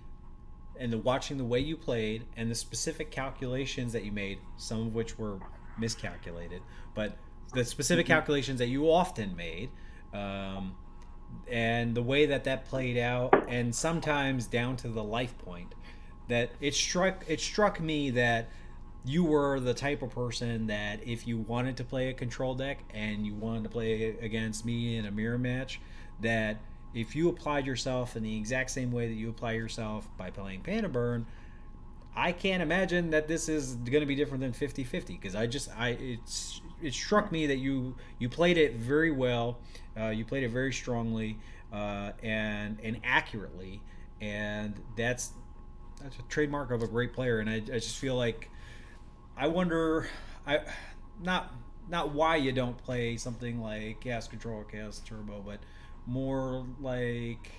and watching the way you played and the specific calculations that you made, some of which were miscalculated, but the specific calculations that you often made, and the way that played out, and sometimes down to the life point, that it struck me that you were the type of person that if you wanted to play a control deck and you wanted to play against me in a mirror match, that if you applied yourself in the exact same way that you apply yourself by playing Panda Burn, I can't imagine that this is going to be different than 50-50, because it struck me that you played it very well, you played it very strongly and accurately, and that's a trademark of a great player. And I just feel like I wonder, not why you don't play something like Chaos Control or Chaos Turbo, but more like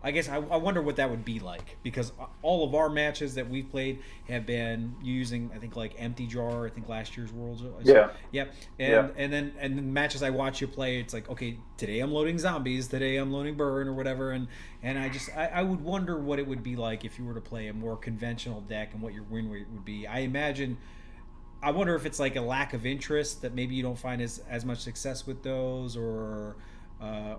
I guess I wonder what that would be like, because all of our matches that we've played have been using, I think, like Empty Jar. I think last year's Worlds. Yeah. Yep. Yeah. And then matches I watch you play, it's like, okay, today I'm loading zombies, today I'm loading burn or whatever, and I would wonder what it would be like if you were to play a more conventional deck and what your win rate would be. I wonder if it's like a lack of interest that maybe you don't find as much success with those, or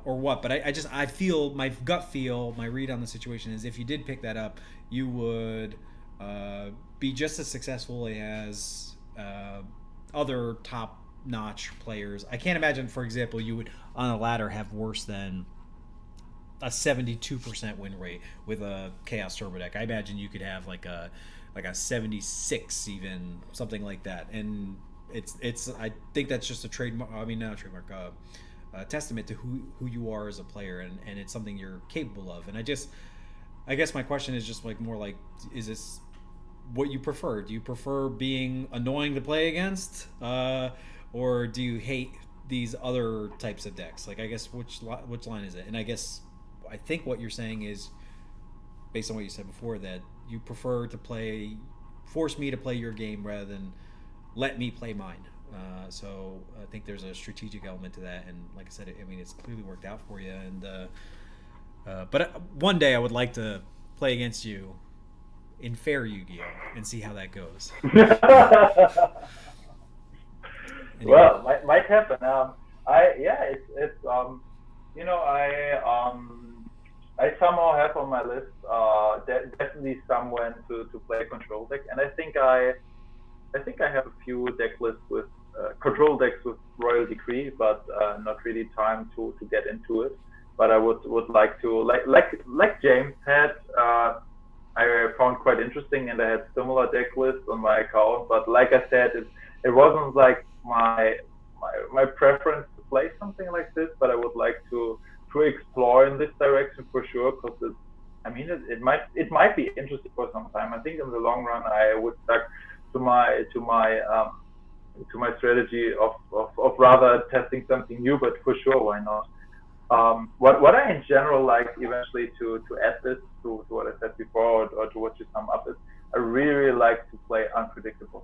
what. But I feel, my gut feel, my read on the situation is, if you did pick that up, you would be just as successful as other top notch players. I can't imagine, for example, you would on a ladder have worse than a 72% win rate with a Chaos Turbo deck. I imagine you could have like a 76, even something like that. And it's I think that's just a trademark. I mean, not a trademark. A testament to who you are as a player, and it's something you're capable of. And I guess my question is just like more like, is this what you prefer? Do you prefer being annoying to play against, or do you hate these other types of decks? Like, I guess which line is it? And I think what you're saying is, based on what you said before, that you prefer to force me to play your game rather than let me play mine. So I think there's a strategic element to that, and like I said, it's clearly worked out for you. And but one day I would like to play against you in fair Yu-Gi-Oh and see how that goes. Anyway. Well, might happen. I somehow have on my list definitely someone to play control deck, and I think I have a few deck lists with control decks with Royal Decree, but not really time to get into it. But I would like to, like James had, I found quite interesting, and I had similar deck lists on my account. But like I said, it wasn't like my preference to play something like this. But I would like to explore in this direction for sure, because it might be interesting for some time. I think in the long run I would stick to my strategy of rather testing something new, but for sure, why not? What I in general like, eventually, to add this to what I said before, or to what you sum up, is I really like to play unpredictable.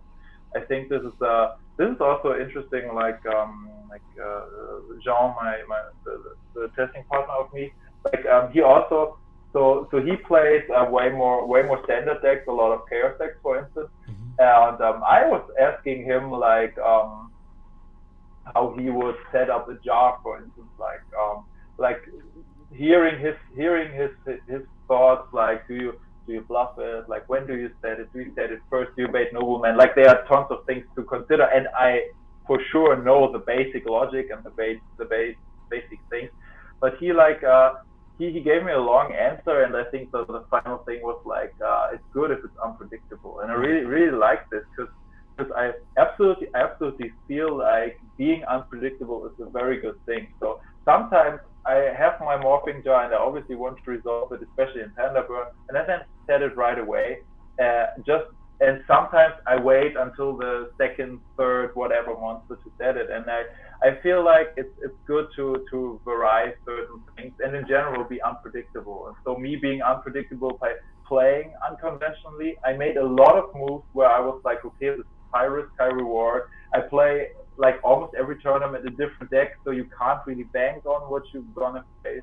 I think this is also interesting. Like Jean, the testing partner of me, he also, so he plays way more standard decks, a lot of chaos decks, for instance. And I was asking him how he would set up a jar, for instance, like hearing his thoughts, like do you bluff it, like when do you set it, do you set it first, do you bait nobleman, like there are tons of things to consider, and I for sure know the basic logic and the basic things, but he gave me a long answer, and I think the final thing was it's good if it's unpredictable. And I really like this, because I absolutely feel like being unpredictable is a very good thing. So sometimes I have my morphing jar, and I obviously want to resolve it, especially in Panda Burn, and I then set it right away. And sometimes I wait until the second, third, whatever monster to set it. And I feel like it's good to vary certain things, and in general be unpredictable. And so me being unpredictable by playing unconventionally, I made a lot of moves where I was like, okay, this is high risk, high reward. I play like almost every tournament a different deck, so you can't really bank on what you're gonna face.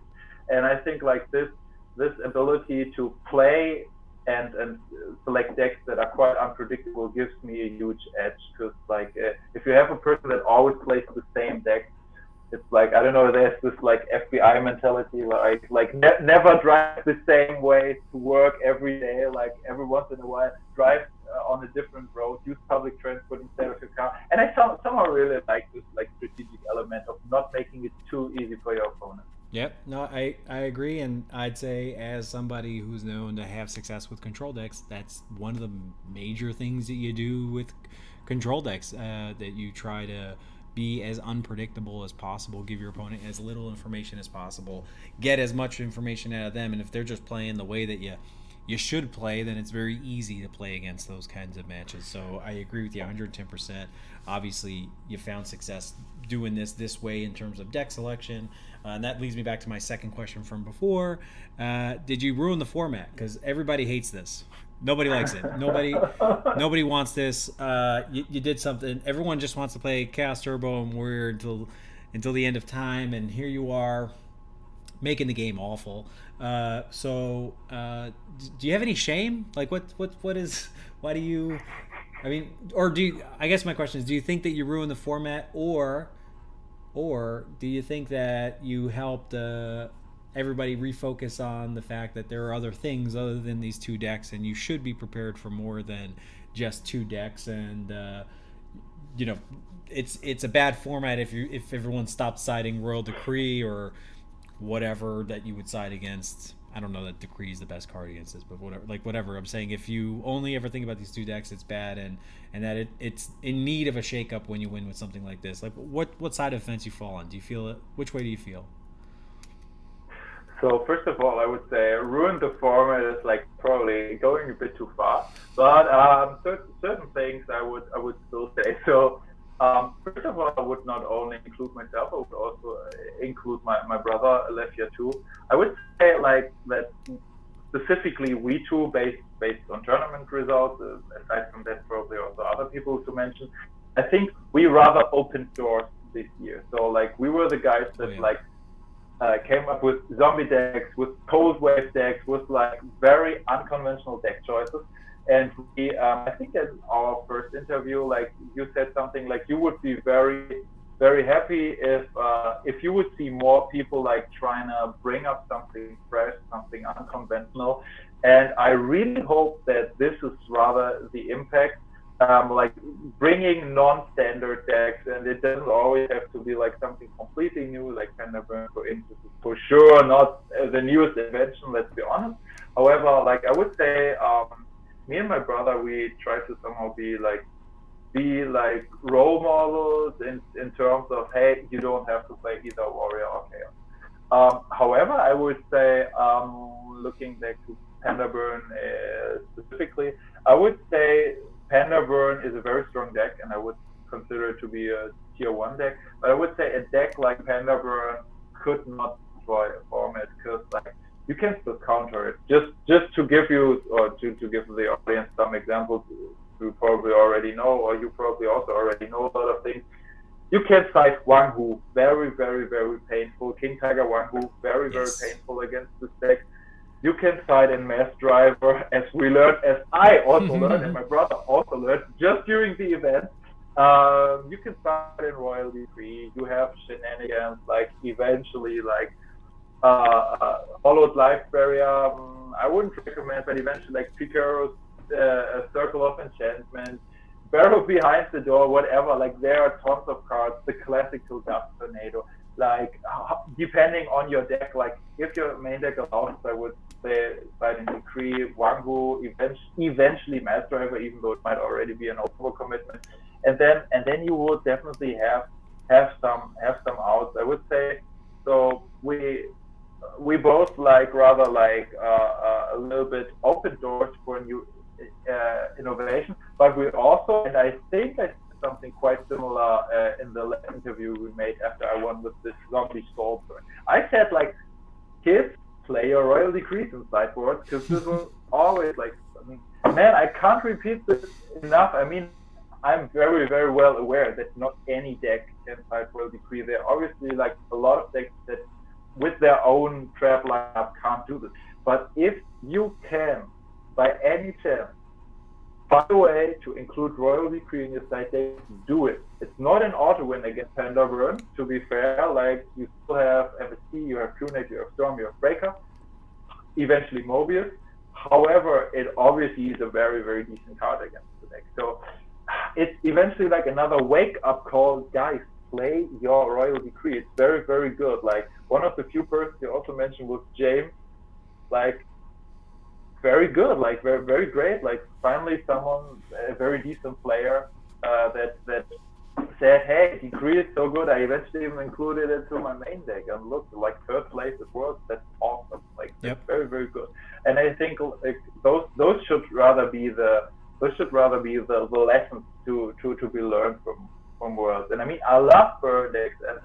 And I think like this ability to play and select decks that are quite unpredictable gives me a huge edge, because if you have a person that always plays the same deck, it's like, I don't know, there's this like FBI mentality, never drive the same way to work every day, like every once in a while drive on a different road, use public transport instead of your car. And I somehow really like this strategic element of not making it too easy for your opponent. Yep. No, I agree, and I'd say, as somebody who's known to have success with control decks, that's one of the major things that you do with control decks, that you try to be as unpredictable as possible, give your opponent as little information as possible, get as much information out of them, and if they're just playing the way that you should play, then it's very easy to play against those kinds of matches. So I agree with you 110%. Obviously, you found success doing this way in terms of deck selection. And that leads me back to my second question from before. Did you ruin the format? Because everybody hates this. Nobody likes it. Nobody wants this. You did something. Everyone just wants to play Chaos Turbo and Warrior until the end of time, and here you are making the game awful. So do you have any shame? Like what is? Why do you? I mean, or do you? I guess my question is: do you think that you ruined the format, or do you think that you helped everybody refocus on the fact that there are other things other than these two decks, and you should be prepared for more than just two decks? And it's a bad format if everyone stopped siding Royal Decree or whatever that you would side against. I don't know that Decree is the best card against this, but whatever. I'm saying if you only ever think about these two decks, it's bad, and that it's in need of a shakeup when you win with something like this. Like what side of the fence you fall on? Do you feel it? Which way do you feel? So first of all, I would say ruin the format is like probably going a bit too far, but certain things I would still say. So first of all, I would not only include myself, I would also include my brother Leia too. I would say like that specifically we two based on tournament results. Aside from that, probably also other people to mention. I think we rather opened doors this year. So like we were the guys that came up with zombie decks, with cold wave decks, with like very unconventional deck choices. And we, I think in our first interview, like you said something like you would be very, very happy if you would see more people like trying to bring up something fresh, something unconventional. And I really hope that this is rather the impact, like bringing non-standard decks, and it doesn't always have to be like something completely new, like Panda Burn, for instance, is for sure not the newest invention, let's be honest. However, like I would say, me and my brother, we try to somehow be like role models in terms of, hey, you don't have to play either Warrior or Chaos. However, I would say, looking back to Panda Burn specifically, I would say Panda Burn is a very strong deck, and I would consider it to be a tier 1 deck. But I would say a deck like Panda Burn could not destroy a format, because like you can still counter it. Just to give you, or to give the audience some examples you probably already know, or you probably also already know a lot of things. You can fight Wanghu, very, very, very painful. King Tiger Wanghu, very, very painful against this deck. You can fight in Mass Driver, as we learned, as I also learned, and my brother also learned just during the event. You can fight in Royal Decree. You have shenanigans, like eventually, like Hollowed Life Barrier. I wouldn't recommend, but eventually, like Picaro's Circle of Enchantment, Barrow Behind the Door, whatever. Like there are tons of cards. The classical Dust Tornado. Like depending on your deck, like if your main deck allows, I would say fight in Decree, Wanghu, eventually Mass Driver, even though it might already be an overcommitment, and then you would definitely have some outs, I would say. So we both like rather like a little bit open doors for new innovation, but we also, and I think I said something quite similar in the interview we made after I won with this zombie stall burn. I said like, kids, play your Royal Decrees in sideboard, because this was always like, man, I can't repeat this enough. I mean, I'm very, very well aware that not any deck can fight Royal Decree. There are obviously like a lot of decks that with their own trap lineup can't do this. But if you can, by any chance, find a way to include Royal Decree in your side deck, do it. It's not an auto win against Panda Burn, to be fair. Like you still have MST, you have Kunate, you have Storm, you have Breaker, eventually Mobius. However, it obviously is a very, very decent card against the deck. So it's eventually like another wake-up call. Guys, play your Royal Decree. It's very, very good. Like one of the few persons you also mentioned was James. Like very good, like very, very great. Like finally someone, a very decent player that said, hey, Decree is so good, I eventually even included it to my main deck. And look, like third place at world, that's awesome. Like Yep. that's very, very good. And I think like those should rather be the lessons to be learned from Worlds. And I mean, I love burn decks, and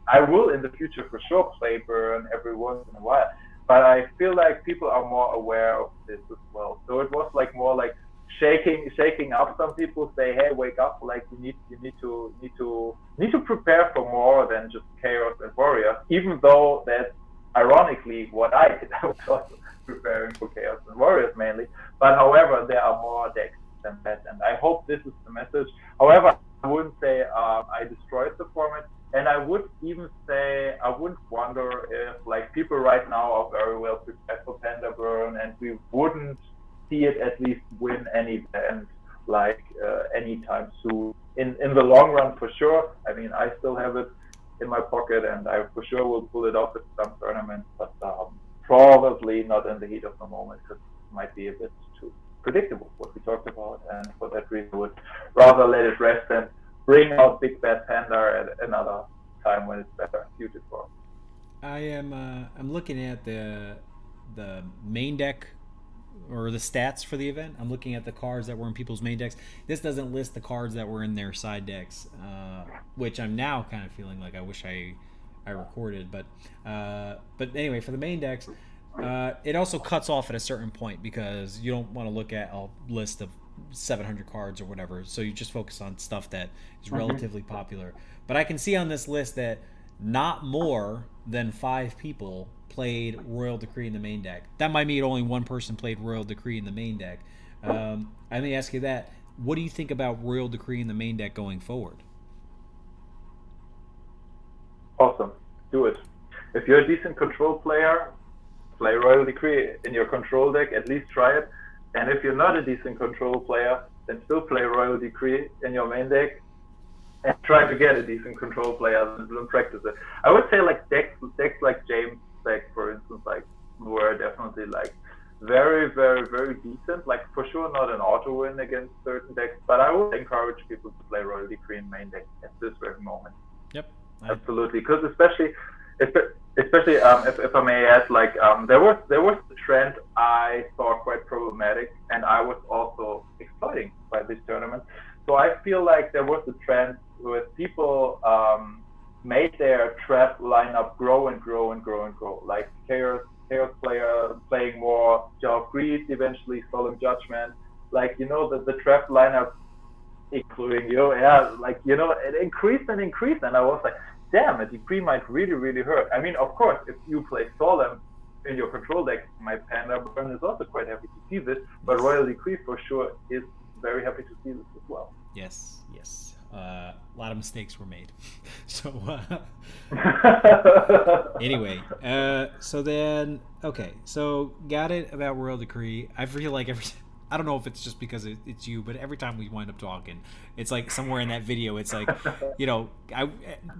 I will in the future for sure play burn every once in a while. But I feel like people are more aware of this as well. So it was like more like shaking up some people, say, hey, wake up, like you need to prepare for more than just chaos and warriors, even though that's ironically what I did. I was also preparing for chaos and warriors mainly, but however there are more decks than that, and I hope this is the message. However, I wouldn't say I destroyed the format, and I would even say I wouldn't wonder if like people right now are very well prepared for Panda Burn, and we wouldn't see it at least win any event like anytime soon. In the long run, for sure. I mean, I still have it in my pocket, and I for sure will pull it off at some tournament, but probably not in the heat of the moment because it might be a bit too predictable what we talked about, and for that reason, I would rather let it rest and bring out Big Bad Panda at another time when it's better suited for. I'm looking at the main deck or the stats for the event. I'm looking at the cards that were in people's main decks. This doesn't list the cards that were in their side decks, which I'm now kind of feeling like I wish I recorded. But anyway, for the main decks, it also cuts off at a certain point because you don't want to look at a list of 700 cards or whatever. So you just focus on stuff that is relatively popular. But I can see on this list that not more than 5 people played Royal Decree in the main deck. That might mean only one person played Royal Decree in the main deck. Let me ask you that. What do you think about Royal Decree in the main deck going forward? Awesome. Do it. If you're a decent control player, play Royal Decree in your control deck. At least try it. And if you're not a decent control player, then still play Royal Decree in your main deck and try to get a decent control player and practice it. I would say like decks like James' deck, for instance, like were definitely like very, very, very decent. Like for sure not an auto win against certain decks, but I would encourage people to play Royal Decree in main deck at this very moment. Yep. Absolutely, because especially if I may add, like there was a trend I saw quite problematic, and I was also exploiting by this tournament. So I feel like there was a trend with people made their trap lineup grow and grow and grow and grow. Like chaos player playing more Jar of Greed, eventually Solemn Judgment. Like the trap lineup, including it increased and increased, and I was like, damn, a decree might really, really hurt. I mean, of course, if you play Solemn in your control deck, my Panda Burn is also quite happy to see this, but Royal Decree for sure is very happy to see this as well. Yes. A lot of mistakes were made. So anyway, so got it about Royal Decree. I feel like I don't know if it's just because it's you, but every time we wind up talking, it's like somewhere in that video, it's like,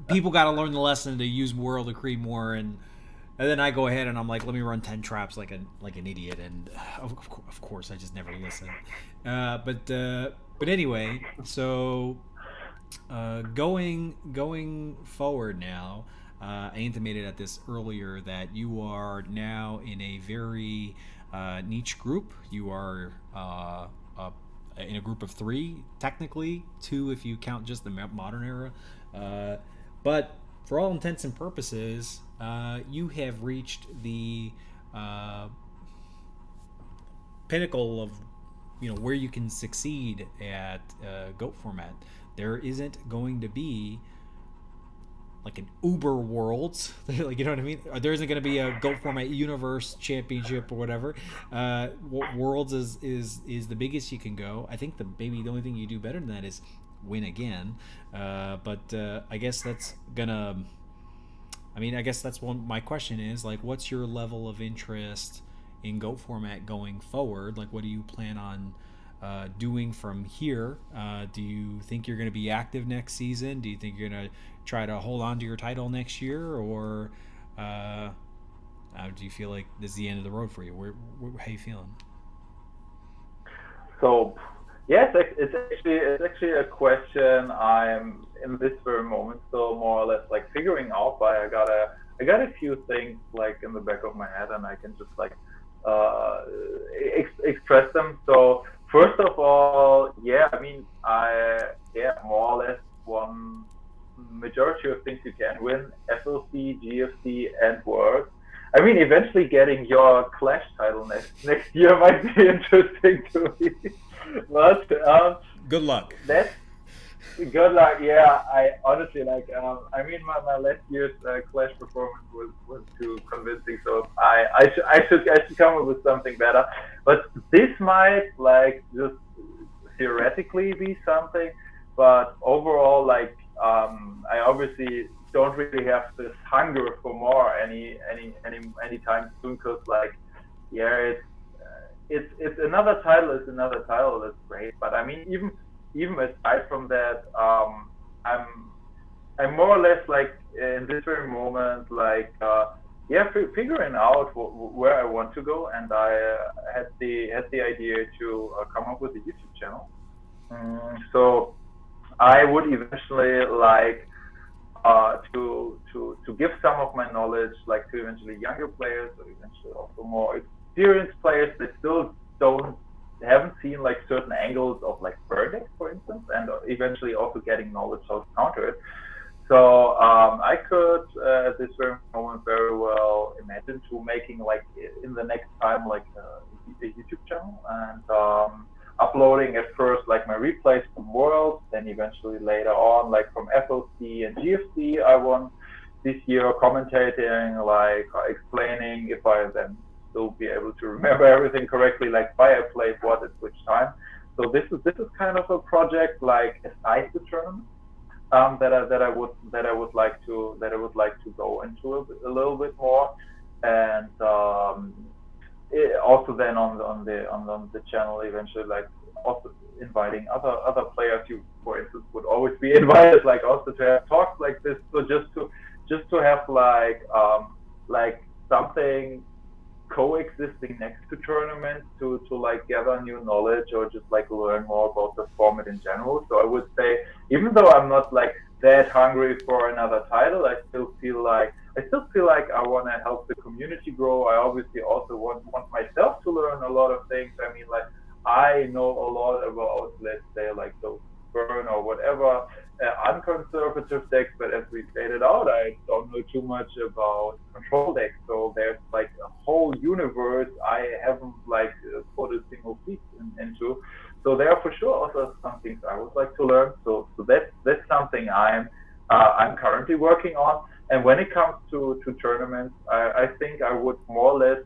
people got to learn the lesson to use Royal Decree more, and then I go ahead and I'm like, let me run 10 traps like an idiot, and of course I just never listen. But anyway, so going forward now, I intimated at this earlier that you are now in a very niche group. You are in a group of 3, technically 2 if you count just the modern era. But for all intents and purposes, you have reached the pinnacle of where you can succeed at GOAT format. There isn't going to be like an Uber Worlds, like, you know what I mean? There isn't going to be a GOAT format universe championship or whatever. Worlds is the biggest you can go. I think maybe the only thing you do better than that is win again. But I guess that's gonna. I guess that's my question is, like, what's your level of interest in GOAT format going forward? Like, what do you plan on doing from here? Do you think you're going to be active next season? Do you think you're going to try to hold on to your title next year, or do you feel like this is the end of the road for you? How you feeling? So, yes, it's actually a question I'm in this very moment still more or less like figuring out. But I got a few things like in the back of my head, and I can just like uh, express them. So first of all, yeah, I mean, more or less won majority of things you can win: FLC, GFC, and World. I mean, eventually getting your Clash title next year might be interesting to me. But Good luck. that's good luck. Yeah, I honestly like. I mean, my last year's Clash performance was too convincing, so I should come up with something better. But this might like just theoretically be something, but overall, like, I obviously don't really have this hunger for more anytime soon, because like, yeah, it's another title. It's another title. That's great, but I mean, even aside from that, I'm I'm more or less like in this very moment, like yeah, figuring out where I want to go, and I had the idea to come up with a YouTube channel. So I would eventually like to give some of my knowledge, like to eventually younger players, or eventually also more experienced players that still don't haven't seen like certain angles of like bird decks, for instance, and eventually also getting knowledge how to counter it. So I could at this very moment very well imagine to making like in the next time like a YouTube channel, and uploading at first like my replays from Worlds, then eventually later on like from FLC and GFC I won this year, commentating, like explaining if I then still be able to remember everything correctly, like why I played what at which time. So this is kind of a project like aside the tournament, that I would like to go into a little bit more, and also then on the channel eventually like also inviting other players. You, for instance, would always be invited, like also to have talks like this. So just to have like something coexisting next to tournaments to like gather new knowledge or just like learn more about the format in general. So I would say, even though I'm not like that hungry for another title, I still feel like I want to help the community grow. I obviously also want myself to learn a lot of things. I mean, like, I know a lot about, let's say, like those burn or whatever unconservative decks, but as we stated out, I don't know too much about control decks. So there's like a whole universe I haven't like put a single piece into. So there are for sure also some things I would like to learn. So that's something I'm currently working on. And when it comes to tournaments, I think I would more or less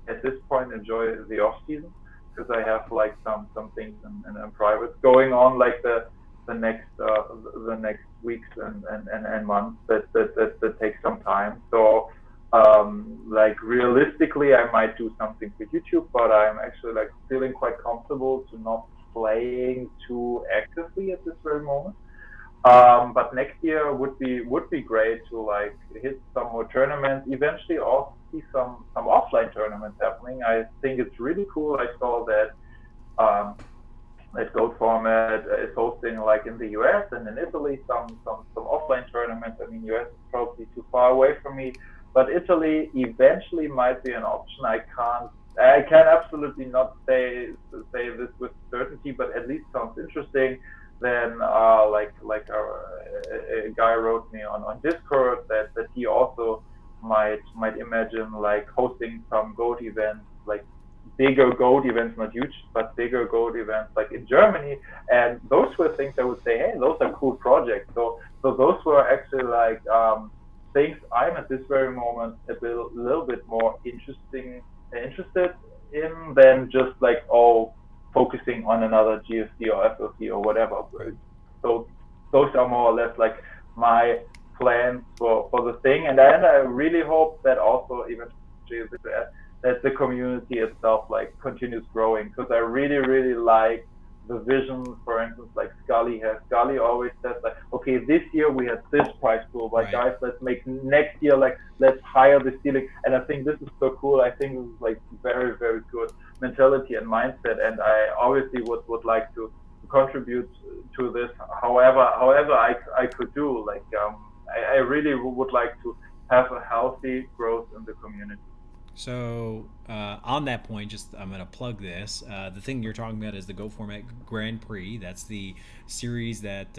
at this point enjoy the off season, because I have like some things in private going on, like the next weeks and months that take some time. So like realistically, I might do something for YouTube, but I'm actually like feeling quite comfortable to not playing too actively at this very moment. But next year would be great to like hit some more tournaments. Eventually, also see some offline tournaments happening. I think it's really cool. I saw um, that Goat format is hosting like in the US and in Italy some offline tournaments. I mean, US is probably too far away from me, but Italy eventually might be an option. I can absolutely not say this with certainty, but at least sounds interesting. Then a guy wrote me on Discord that he also might imagine like hosting some goat events, like bigger goat events, not huge, but bigger goat events like in Germany. And those were things I would say, hey, those are cool projects. So those were actually like things I'm at this very moment a little bit more interested in than just like, oh, focusing on another GFC or FLC or whatever. Right. So those are more or less like my plans for the thing, and I really hope that also eventually that the community itself like continues growing, because I really like the vision. For instance, like Scully always says like, okay, this year we had this prize pool, but Right. guys, let's make next year like let's higher the ceiling. And I think this is so cool. I think this is like very good mentality and mindset, and I obviously would like to contribute to this however I could do. Like I really would like to have a healthy growth in the community. So on that point, just I'm going to plug this. The thing you're talking about is the Go Format Grand Prix. That's the series that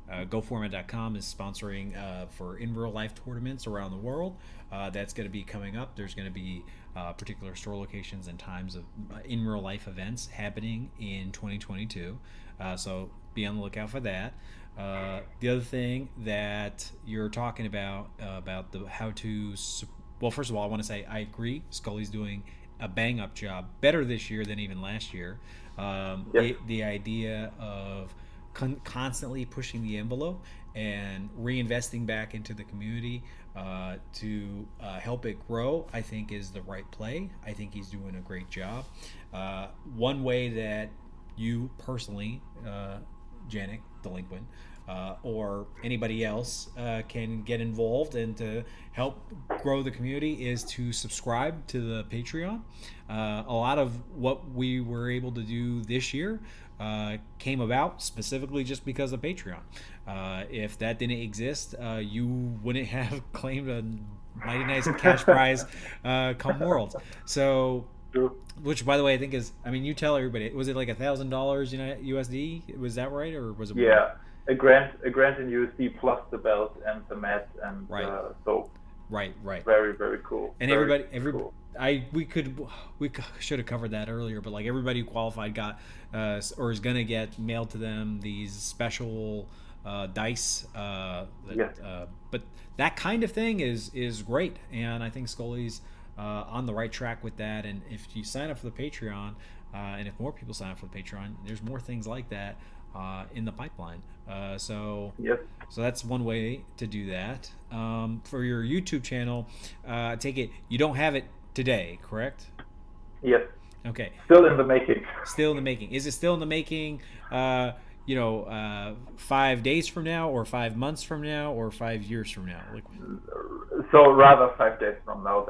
GoFormat.com is sponsoring for in real life tournaments around the world. That's going to be coming up. There's going to be particular store locations and times of in real life events happening in 2022. So be on the lookout for that. The other thing that you're talking about the how to well, first of all, I want to say I agree. Scully's doing a bang up job, better this year than even last year. The idea of constantly pushing the envelope and reinvesting back into the community to help it grow, I think is the right play. I think he's doing a great job. One way that you personally, Jannick Delinkquent, or anybody else can get involved and to help grow the community is to subscribe to the Patreon. A lot of what we were able to do this year came about specifically just because of Patreon. If that didn't exist, you wouldn't have claimed a mighty nice cash prize come Worlds. So, which by the way, I think is, I mean, you tell everybody, was it like $1,000 USD? Was that right, or was it more? Yeah, a grant in USD plus the belt and the mat and soap. Right. Very, very cool. And very cool. We should have covered that earlier, but like everybody who qualified got or is gonna get mailed to them these special dice. But that kind of thing is great, and I think Scully's on the right track with that. And if you sign up for the Patreon, and if more people sign up for the Patreon, there's more things like that in the pipeline. So that's one way to do that. For your YouTube channel, I take it you don't have it today, correct? Yes. Okay. Still in the making. Still in the making. Is it still in the making? 5 days from now, or 5 months from now, or 5 years from now? So rather 5 days from now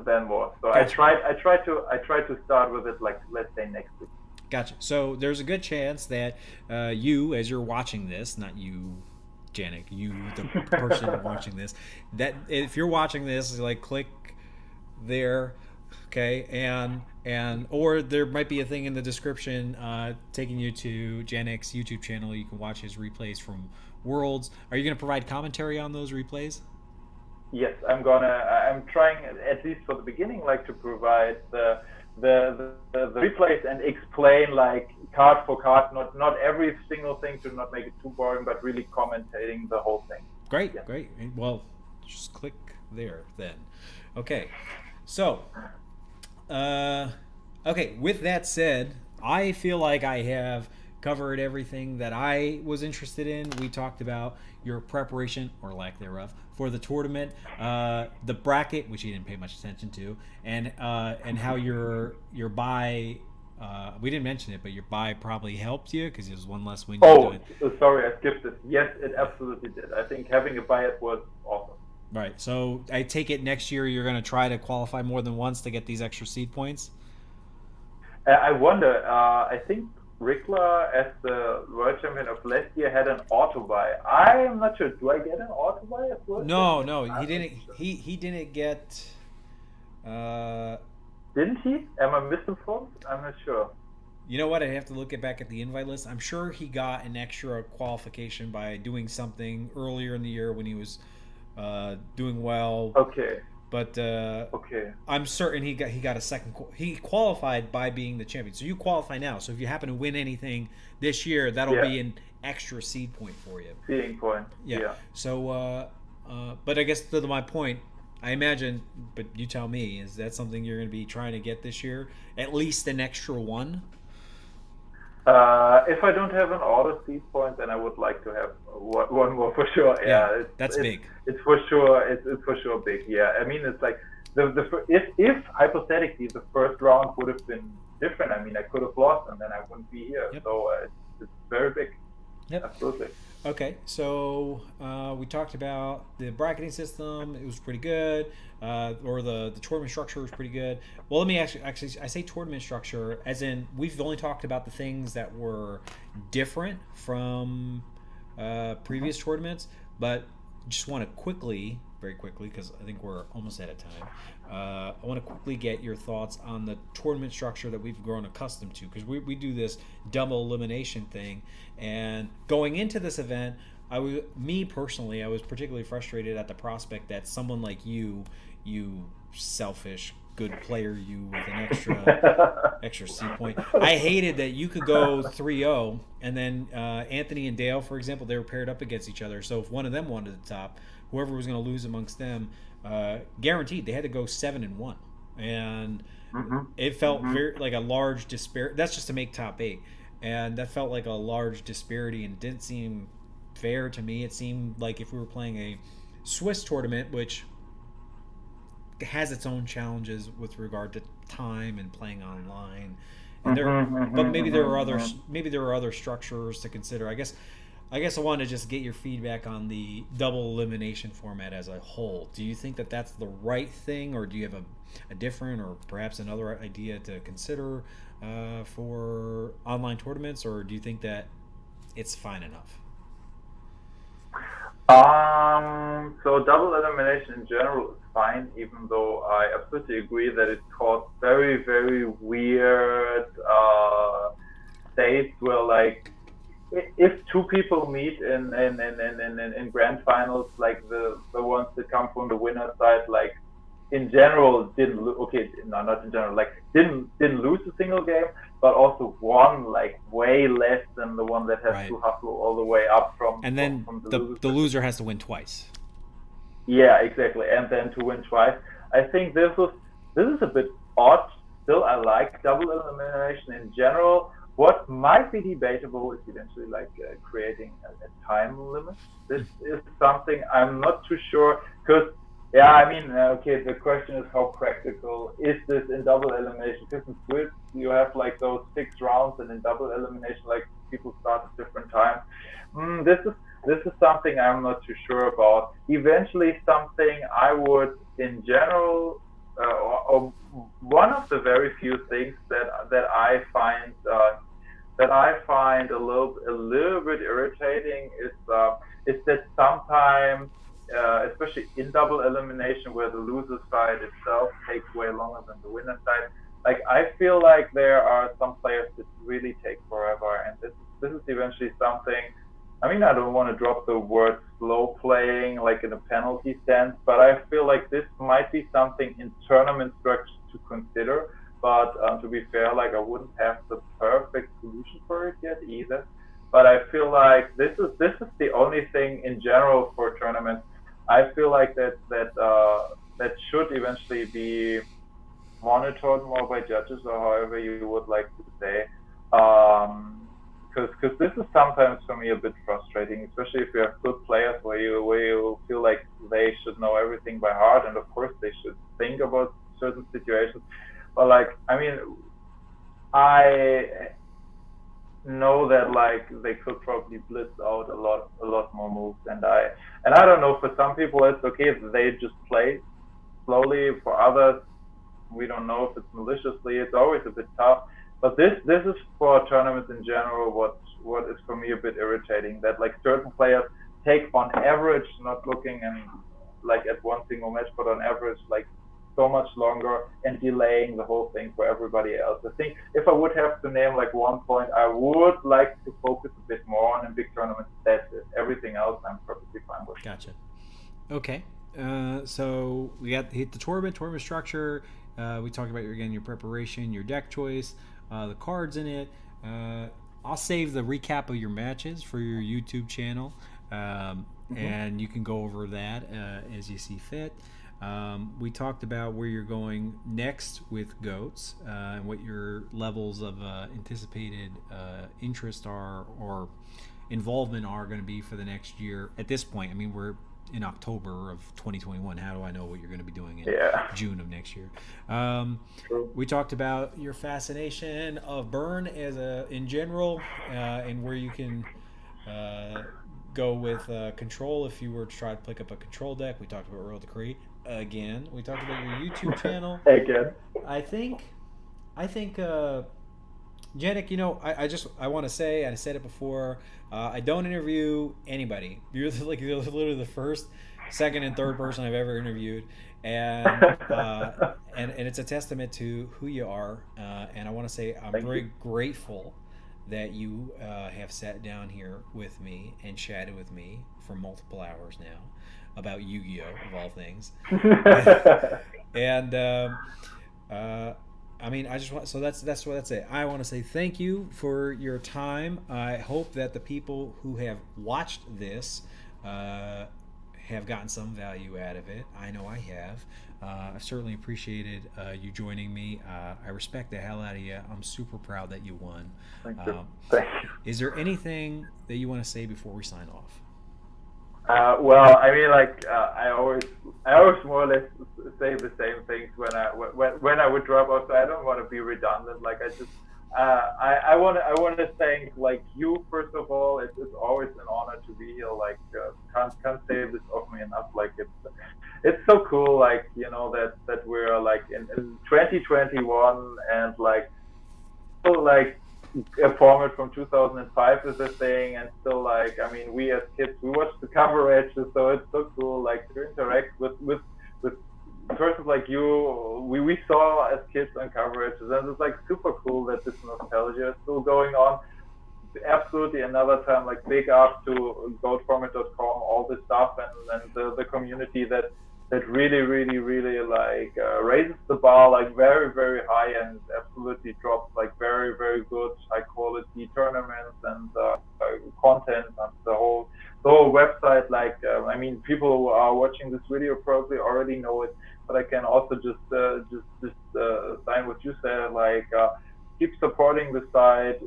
than more. So gotcha. I try to start with it, like, let's say next week. Gotcha. So there's a good chance that you, as you're watching this, not you, Jannick, you, the person watching this, that if you're watching this, like, click there, okay, and or there might be a thing in the description taking you to Jannick's YouTube channel. You can watch his replays from Worlds. Are you going to provide commentary on those replays? Yes, I'm trying, at least for the beginning, like, to provide the replays and explain, like, card for card, not every single thing, to not make it too boring, but really commentating the whole thing. Great. Well, just click there then. Okay, so with that said, I feel like I have covered everything that I was interested in. We talked about your preparation, or lack thereof, for the tournament, the bracket, which you didn't pay much attention to, and how your buy. We didn't mention it, but your buy probably helped you because it was one less win. Sorry, I skipped it. Yes, it absolutely did. I think having a buy was awesome. Right. So I take it next year you're going to try to qualify more than once to get these extra seed points? I wonder. I think Rickler, as the world champion of last year, had an auto buy. I'm not sure. Do I get an auto buy as well? No, he didn't. Sure. He didn't get. Didn't he? Am I misinformed? I'm not sure. You know what? I have to look back at the invite list. I'm sure he got an extra qualification by doing something earlier in the year when he was doing well. Okay. But I'm certain he got a second. He qualified by being the champion. So you qualify now. So if you happen to win anything this year, that'll be an extra seed point for you. Seeding point. Yeah. So, but I guess to my point, I imagine, but you tell me, is that something you're going to be trying to get this year? At least an extra one? If I don't have an auto seed point, then I would like to have one more for sure. Yeah, that's big. It's for sure. It's for sure big. Yeah, I mean, it's like if hypothetically the first round would have been different, I mean, I could have lost and then I wouldn't be here. Yep. So it's very big. Yep. Absolutely. Okay, so we talked about the bracketing system. It was pretty good, or the tournament structure was pretty good. Well, let me actually, I say tournament structure as in we've only talked about the things that were different from previous tournaments, but just want to very quickly, because I think we're almost out of time. I want to quickly get your thoughts on the tournament structure that we've grown accustomed to, because we do this double elimination thing. And going into this event, me personally, I was particularly frustrated at the prospect that someone like you selfish good player, you with an extra C point. I hated that you could go 3-0, and then Anthony and Dale, for example, they were paired up against each other. So if one of them wanted the top, whoever was going to lose amongst them, guaranteed they had to go 7-1, and it felt very like a large disparity. That's just to make top 8, and that felt like a large disparity, and didn't seem fair to me. It seemed like if we were playing a Swiss tournament, which has its own challenges with regard to time and playing online, and but maybe there are other structures to consider. I guess I wanted to just get your feedback on the double elimination format as a whole. Do you think that that's the right thing, or do you have a different or perhaps another idea to consider for online tournaments, or do you think that it's fine enough? So double elimination in general is fine, even though I absolutely agree that it caused very, very weird states where, like, if two people meet in grand finals, like the ones that come from the winner side, like in general didn't not in general, like didn't lose a single game, but also won like way less than the one that has to hustle all the way up from. And then from the loser has to win twice. Yeah, exactly, and then to win twice. I think this is a bit odd. Still, I like double elimination in general. What might be debatable is eventually like creating a time limit. This is something I'm not too sure, because the question is how practical is this in double elimination? Because in Swiss you have like those 6 rounds, and in double elimination like people start at different times. This is something I'm not too sure about. Eventually, something I would, in general, or one of the very few things that I find a little bit irritating is that sometimes, especially in double elimination, where the loser side itself takes way longer than the winner side. Like, I feel like there are some players that really take forever, and this is eventually something. I mean, I don't want to drop the word slow playing like in a penalty sense, but I feel like this might be something in tournament structures to consider. But to be fair, like I wouldn't have the perfect solution for it yet either. But I feel like this is the only thing in general for tournaments. I feel like that should eventually be monitored more by judges, or however you would like to say. Because this is sometimes for me a bit frustrating, especially if you have good players where you feel like they should know everything by heart, and of course they should think about certain situations. But like, I mean, I know that like they could probably blitz out a lot more moves, and I don't know, for some people it's okay if they just play slowly. For others, we don't know if it's maliciously. It's always a bit tough. But this is for tournaments in general what is for me a bit irritating, that like certain players take on average, not looking and like at one single match, but on average like so much longer and delaying the whole thing for everybody else. I think if I would have to name like one point I would like to focus a bit more on in big tournaments, that's it. Everything else I'm perfectly fine with. Gotcha. Okay. So we got the tournament structure. We talked about your preparation, your deck choice, the cards in it. I'll save the recap of your matches for your YouTube channel, and you can go over that as you see fit. We talked about where you're going next with goats, and what your levels of anticipated interest are, or involvement are going to be for the next year. At this point, I mean, we're in October of 2021. How do I know what you're going to be doing in June of next year? We talked about your fascination of Burn in general, and where you can go with control if you were to try to pick up a control deck. We talked about Royal Decree again. We talked about your YouTube channel again. I think Jannick, I want to say, I said it before, I don't interview anybody. You're you're literally the first, second, and third person I've ever interviewed, and and it's a testament to who you are. And I want to say I'm Thank very you. grateful that you have sat down here with me and chatted with me for multiple hours now about Yu-Gi-Oh, of all things. And uh, I mean, I just want so that's what I'd say. I want to say thank you for your time. I hope that the people who have watched this have gotten some value out of it. I know I have. I've certainly appreciated you joining me. I respect the hell out of you. I'm super proud that you won. Thank you. Um, Thank you. is there anything that you want to say before we sign off? Well, I mean, like I always more or less say the same things when I would drop off. So I don't want to be redundant. Like I just, I want to thank like you first of all. It's always an honor to be here. Like can't say this often enough. Like it's so cool. Like that we're like in 2021 and like still like a format from 2005 is a thing, and still like I mean we as kids we watch the coverage, so it's so cool like to interact with persons like you we saw as kids on coverage, and it's like super cool that this nostalgia is still going on. Absolutely another time like big up to goatformat.com, all this stuff, and the community that really like raises the bar like very high and absolutely drops like very good high quality tournaments and content and the whole website. Like I mean, people who are watching this video probably already know it, but I can also just sign what you said. Like keep supporting the site,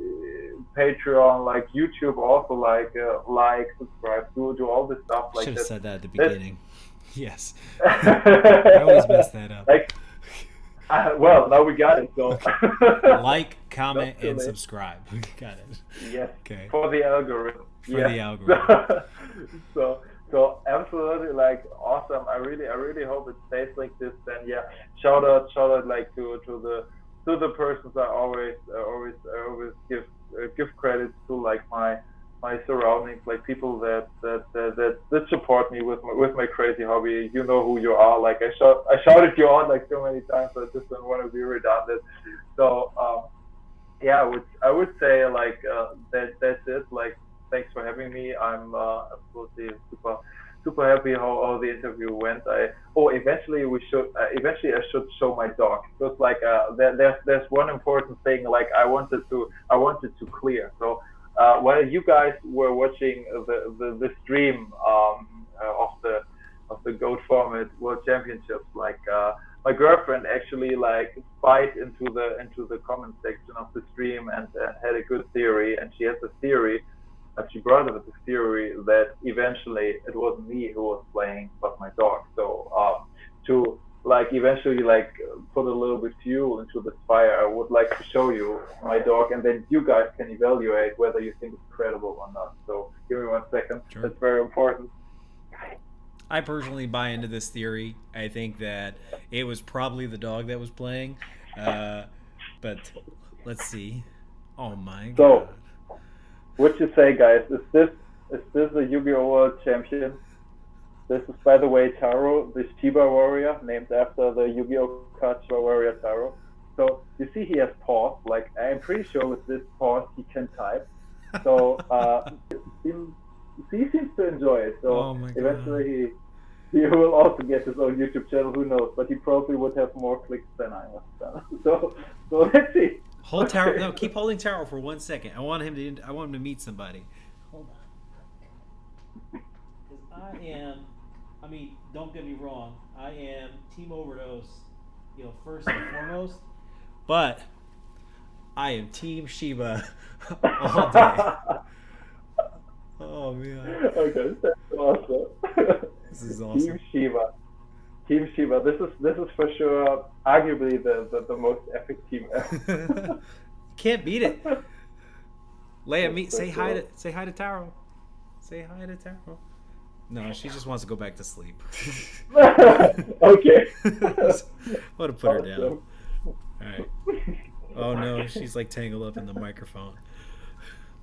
Patreon, like YouTube, also like subscribe, do all this stuff like Should have that. said that at the beginning. Yes. I always mess that up. Like, well, now we got it. So like, comment, and late. subscribe. Got it. Yes. Okay. For the algorithm. For the algorithm. So absolutely like awesome. I really hope it stays like this. And yeah, shout out like to the persons I always give credit to, like my surroundings, like people that support me with my crazy hobby. You know who you are. Like I shouted you out like so many times. So I just don't want to be redundant. So yeah, I would say like that's it. Like thanks for having me. I'm absolutely super happy how the interview went. Eventually I should show my dog. Just like there's one important thing like I wanted to clear. So while you guys were watching the stream of the GOAT format World Championships, like my girlfriend actually like spied into the comment section of the stream and had a good theory, and she has a theory. She brought up the theory that eventually it wasn't me who was playing, but my dog. So to like eventually like put a little bit fuel into this fire, I would like to show you my dog, and then you guys can evaluate whether you think it's credible or not. So give me 1 second. Sure. That's very important. I personally buy into this theory. I think that it was probably the dog that was playing, but let's see. Oh my god! So, what you say, guys? Is this a Yu-Gi-Oh! World Champion? This is, by the way, Taro, the Shiba-Warrior, named after the Yu-Gi-Oh! card Shiba-Warrior Taro. So you see he has paws. Like I'm pretty sure with this paws he can type. So he seems to enjoy it. So eventually he will also get his own YouTube channel. Who knows? But he probably would have more clicks than I have. So let's see. Hold Taro. No, keep holding Taro for 1 second. I want him to meet somebody. Hold on. Because I mean, don't get me wrong. I am Team Overdose, first and foremost. But I am Team Shiba all day. Oh man. Okay, that's awesome. This is awesome. Team Shiba. This is for sure arguably the most epic team ever. Can't beat it. Leia, say hi to Taro. Say hi to Taro. No, she just wants to go back to sleep. Okay. I want to put her down. All right. Oh no, she's like tangled up in the microphone.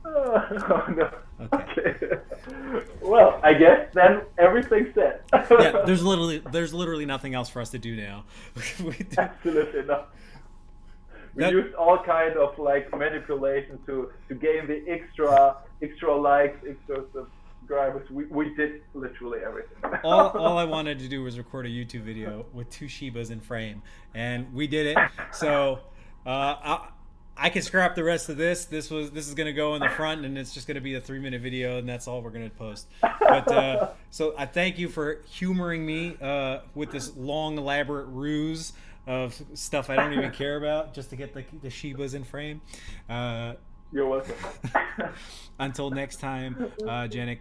Oh no. Okay. Well, I guess then everything's said. Yeah, there's literally nothing else for us to do now. Absolutely not. We used all kind of like manipulation to gain the extra likes, extra subscribers. We did literally everything. all I wanted to do was record a YouTube video with 2 Shibas in frame, and we did it. So I can scrap the rest of this. This is gonna go in the front, and it's just gonna be a 3-minute video, and that's all we're gonna post. But so I thank you for humoring me with this long, elaborate ruse of stuff I don't even care about just to get the Shibas in frame. You're welcome. Until next time, Jannick,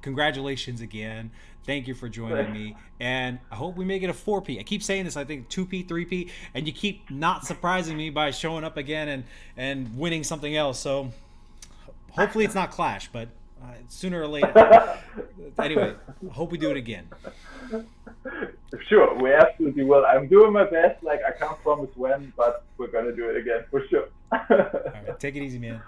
congratulations again. Thank you for joining me, and I hope we make it a 4P. I keep saying this, I think 2P, 3P, and you keep not surprising me by showing up again and winning something else. So hopefully it's not Clash, but sooner or later. Anyway, hope we do it again. Sure, we absolutely will. I'm doing my best. Like, I can't promise when, but we're gonna do it again for sure. All right, take it easy, man.